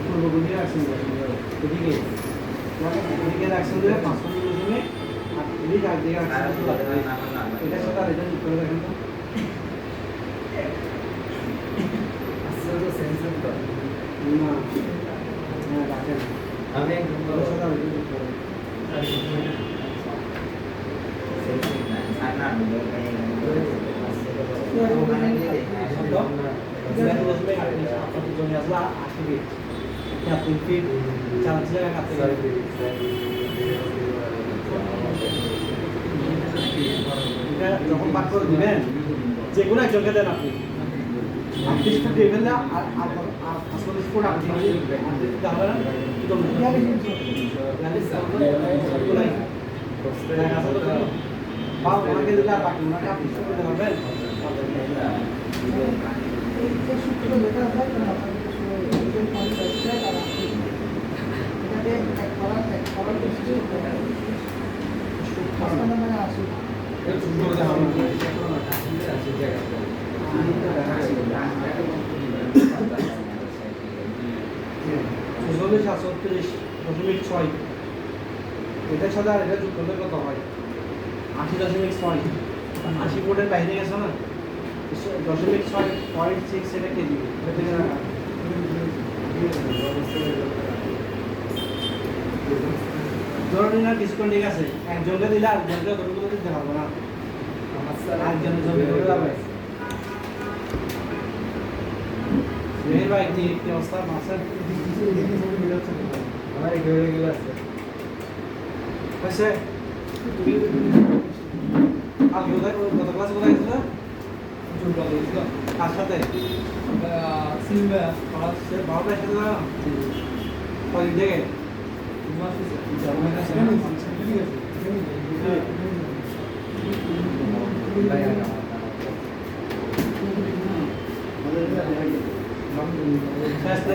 পূর্ববর্তী অ্যাকশন এদিকে এদিকে অ্যাকশন দেবে 5.8 আর এদিকে একদিকে অ্যাকশন দেবে এটার সাথে আর এটা যুক্ত করে দেখেন তো না হ্যাঁ রাখেন আমি এটার সাথে আর এটা যুক্ত করে যখন বাদ করে দিবেন যে কোনো একজনকে দেন আপনি 38 ফুট দিয়ে ফেললে আর 40 ফুট আপনি বা ওনাকে দিলে আর বাকি ওনাকে আপনি দিতে পারবেন এই সূত্রটা যেটা হয় এটাকে এক করার দৃষ্টি মানে আসি চল্লিশ 38.6 এটার সাথে আর এটা যুক্ত করলে কত হয় 80.6 80 ফুটের বাইরে গেছে না 0.6 এটা কে দিবে এটা থেকে রাখা ধরুন না ডিসকাউন্ট ঠিক আছে একজনকে দিলে আরেকজনকে কতটুকু দিতে পারবো না আরেকজনের জমি করে যাবে মেহের ভাই কি অবস্থা মাসের আমার এগুলো আছে হয়েছে আর কোথায় কত ক্লাসে কোথায় ছিল কার সাথে সিলভা সে বারোটার সাথে না কদিন থেকে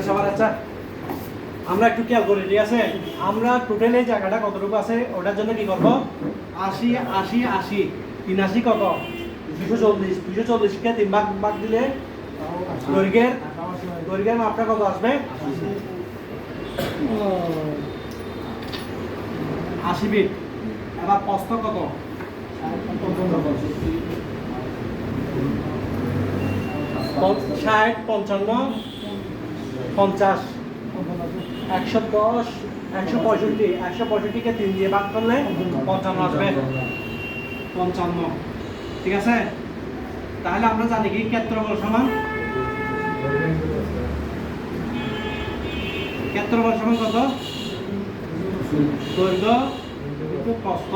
সবার আচ্ছা আমরা একটু খেয়াল করি ঠিক আছে আমরা টোটাল এই জায়গাটা কতটুকু আছে ওটার জন্য কি করবো 80 80 80 83 কত 240 কে 3 ভাগ দিলে দৈর্ঘ্যের মাপটা কত আসবে 80 ফিট এবার প্রস্থ কত 60 55 50 110 165 কে 3 দিয়ে ভাগ করলে 55 আসবে 55 ঠিক আছে তাহলে আমরা জানি কি ক্ষেত্রফল সমান কত দৈর্ঘ্য প্রস্থ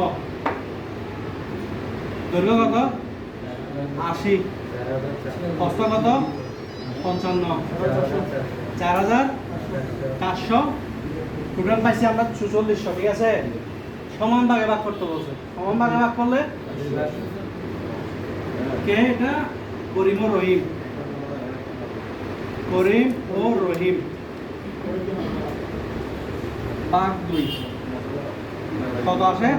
দৈর্ঘ্য কত 80 প্রস্থ কত 55 4400 টোটাল পাইছি আমরা 4400 ঠিক আছে সমান ভাগে ভাগ করতে বলছে সমান ভাগে ভাগ করলে কে এটা করিম ও রহিম ভাগ 2 কত আসে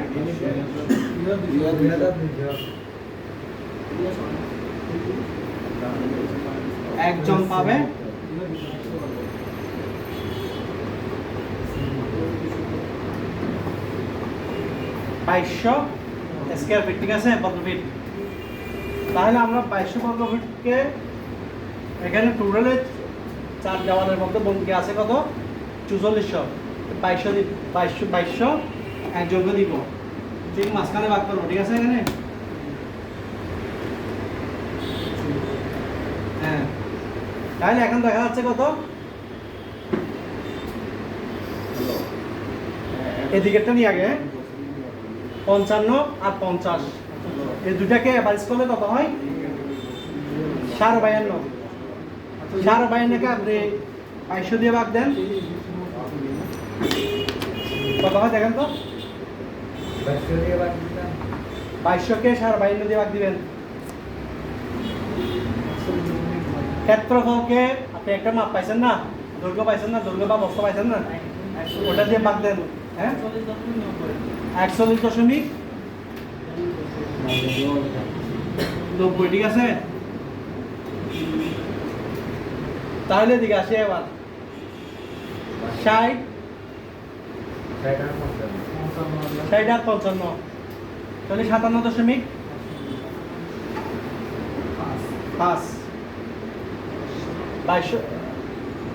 একজন পাবে 2200 স্কয়ার ফিট ঠিক আছে বর্গ ফিট তাহলে আমরা 2200 বর্গ ফিটকে এখানে টোটালে 4 দেওয়ালের মধ্যে বন্ধ আছে কত 4400 2200 একজনকে দিব ঠিক মাঝখানে ভাগ করবো ঠিক আছে এখানে হ্যাঁ তাহলে এখন দেখা যাচ্ছে কত এদিকেরটা নিয়ে আগে 55 আর 50 এই দুটাকে এভারেজ করলে কত হয় 52 কে আপনি 2200 দিয়ে ভাগ দেন কত হয় দেখেন তো 2200 কে 52 দিয়ে ভাগ দিবেন ক্ষেত্রফলকে আপনি একটা মাপ পাইছেন না দৈর্ঘ্য পাইছেন না দৈর্ঘ্য বা প্রস্থ পাইছেন না ওটা দিয়ে ভাগ দেন হ্যাঁ 41.90 ঠিক আছে তাহলে দিকে আসি এবার 60 60 আর 55 তাহলে 57.5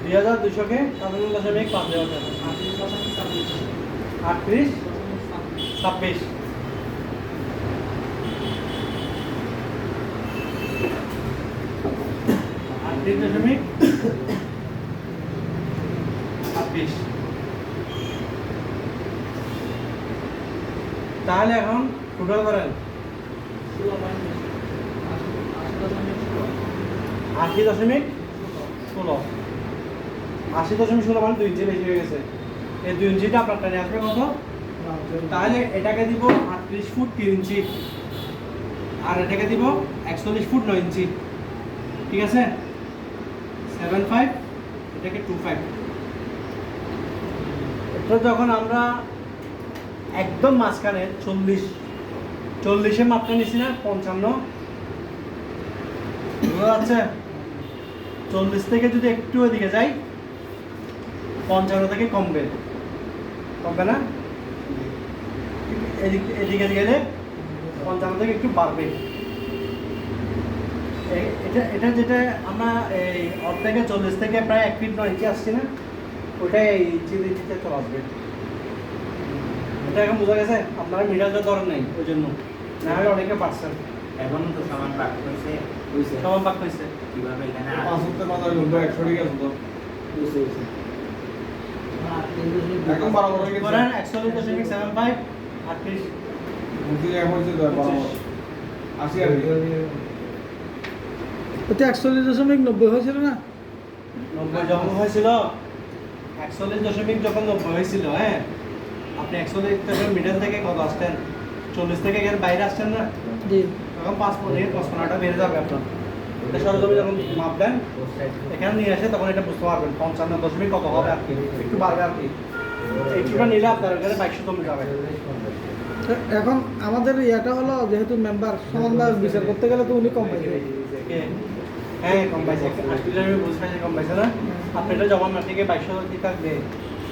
2200 কে 57.5 দেওয়া যাবে 38 26 38.26 তাহলে এখন টোটাল করেন 80.16 80.16 মানে 2 ইঞ্চি বেশি হয়ে গেছে এই 2 ইঞ্চিটা আপনার টানে আসবে কত তাহলে এটাকে দিব 38 ফুট 3 ইঞ্চি আর এটাকে দিব 41 ফুট 9 ইঞ্চি ঠিক আছে 75 এটাকে 25 এটা যখন আমরা একদম মাঝখানে 40 এর মাপটা নিছি না 55 বোঝা যাচ্ছে 40 থেকে যদি একটু এদিকে যাই 55 থেকে কমবে না এদিকে গেলে 55 থেকে একটু বাড়বে এটা যেটা আমরা এই অর্ধেকে 40 থেকে প্রায় 1 ফিট 9 ইঞ্চি আসছি না ওটাই এই ইঞ্চিতে চলে আসবে এটা এখন বোঝা গেছে আপনারা মিটারটা ধরেন নাই ওই জন্য না হলে অনেকে পারছেন এখন তো সমান ভাগ হয়েছে সমান ভাগ হয়েছে কিভাবে এখানে 75 মাথার ঘন্টা 100 ঠিক আছে তো এখন বরাবর হয়ে গেছে ধরেন 41.75 38 বুঝি এখন হচ্ছে বরাবর 80 আর কি ওতে 41.90 হয়েছিল না 90 যখন হয়েছিল 41 যখন 90 হয়েছিল হ্যাঁ আপনি 41 মিটার থেকে কত আসতেন 40 থেকে এর বাইরে আসছেন না জি তখন 55টা বেড়ে যাবে আপনার এটা সরজমি যখন মাপবেন এখানে নিয়ে আসে তখন এটা বুঝতে পারবেন 55 কত হবে আর কি একটু বাড়বে আর কি এইটুকু নিলে আপনার এখানে 2200 কমে যাবে তো এখন আমাদের ইয়াটা হলো যেহেতু মেম্বার সমানভাবে বিচার করতে গেলে তো উনি কম পাইছে হ্যাঁ কম পাইছে 80 আমি বুঝতে পাইছি কম পাইছে না আপনি এটা জমা না থেকে 2200 কি থাকবে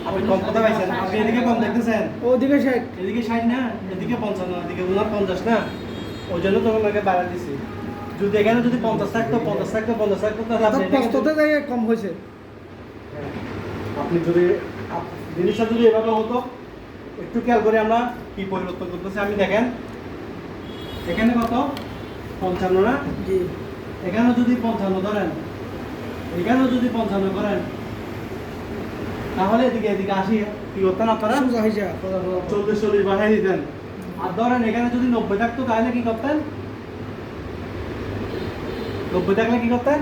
আপনি কম কথা পাইছেন আপনি এদিকে কম দেখতেছেন ওদিকে 60 এদিকে 60 না এদিকে 55 এদিকে 50 না ওই জন্য তখন ওকে বাড়া দিছি যদি এখানে যদি 50 থাকতো তাহলে আপনি এটাকে কষ্টতে জায়গায় কম হয়েছে আপনি যদি জিনিসটা যদি এভাবে হতো একটু খেয়াল করে আমরা কি পরিবর্তন করতেছি আমি দেখেন এখানে কত 55 না জি এখানেও যদি 55 ধরেন এখানেও যদি 55 করেন তাহলে এদিকে 80 কি করতেন আপনারা সোজা হিসাব 40 বাড়াই দিতেন আর ধরেন এখানে যদি 90 থাকতো তাহলে কি করতেন 90 থাকলে কি করতেন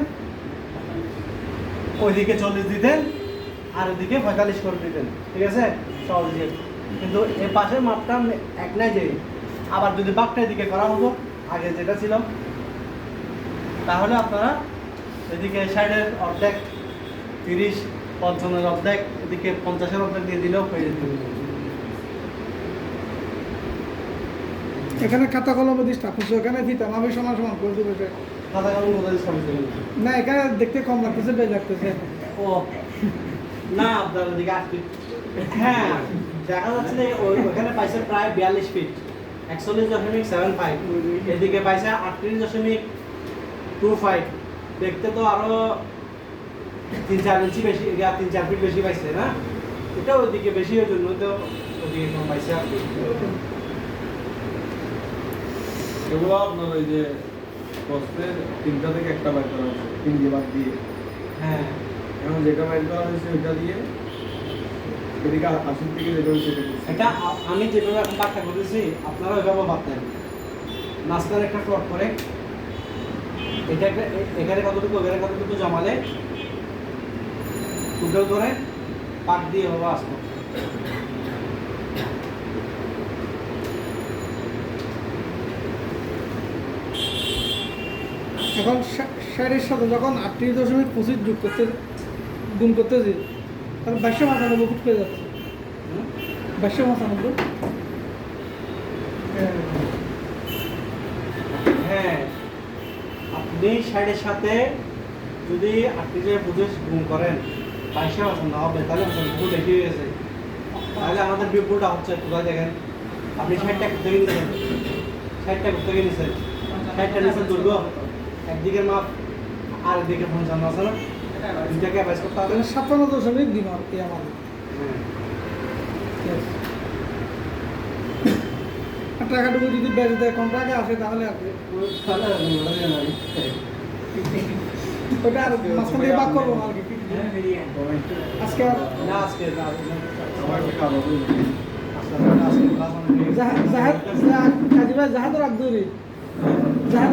ওইদিকে 40 দিতেন আর ওইদিকে 45 করে দিতেন ঠিক আছে সহজ দিয়ে কিন্তু এর পাশের মাপটা এক নাই যে আবার যদি বাঘটা এদিকে করা হতো আগে যেটা ছিল তাহলে আপনারা এদিকে সাইডের অর্ধেক 30 55 অর্ধেক এদিকে 50 অর্ধেক দিয়ে দিলেও হয়ে যেত এখানে খাতা কলমে দিস থাকছে এখানে ফিতা আমি সমান সমান করে দেবো খাতা কলম কোথায় সমস্যা না এখানে দেখতে কম লাগতেছে বেশ লাগতেছে ও না আপনার ওদিকে 8 ফিট হ্যাঁ দেখা যাচ্ছে যে ওখানে পাইছে প্রায় 42 ফিট 41.75 এদিকে পাইছে 38.25 দেখতে তো আরো 3-4 ইঞ্চি বেশি 3-4 ফিট বেশি পাইছে না এটা ওইদিকে বেশি এর জন্য তো ওদিকে কম পাইছে আর কি এগুলো আপনার ওই যে কষ্টের 3টা থেকে একটা বাইর করা হয়েছে 3 দিয়ে বাদ দিয়ে হ্যাঁ এখন যেটা বাইর করা হয়েছে ওইটা দিয়ে এদিকে 80 থেকে যেটা হয়েছে এটা আমি যেভাবে এখন বাক্যা করেছি আপনারা ওইভাবে ভাবতেন মাঝখানে একটা প্লট করে এটা এখানে কতটুকু ওখানে কতটুকু জমালে টুকরো করে পাক দিয়ে হবে আসতো এখন 60-এর সাথে যখন 38.25 যোগ করতে গুণ করতেছি তাহলে 2295 ফুট পেয়ে যাচ্ছে 2295 হ্যাঁ আপনি সাইডের সাথে যদি 38 গুণ করেন বাইশে পার্সেন্ট না হবে তাহলে ভুল বেশি হয়ে গেছে। তাহলে আমাদের বিপুলটা হচ্ছে কোথায় দেখেন, আপনি 60টা থেকে নিচ্ছেন, 60টা থেকে নিচ্ছেন, 60টা নিচ্ছেন দৈর্ঘ্য একদিকের মাপ আর একদিকে 55 আছে না, দুইটাকে অ্যাভাইস করতে হবে। তাহলে 57.2 মার্ক এই আমাদের। হ্যাঁ Yes. আর টাকাটুকু যদি বেঁচে দেয় কম টাকা আসে তাহলে আর কি। ওটা আর মাঝখান থেকে বাদ করবো না আর কি। আজকে আর না আজকে না সবাইকে খাবো আজকে ক্লাস অনেক জাহাজ কাজী ভাই জাহাজের আগ্রহী জাহাজ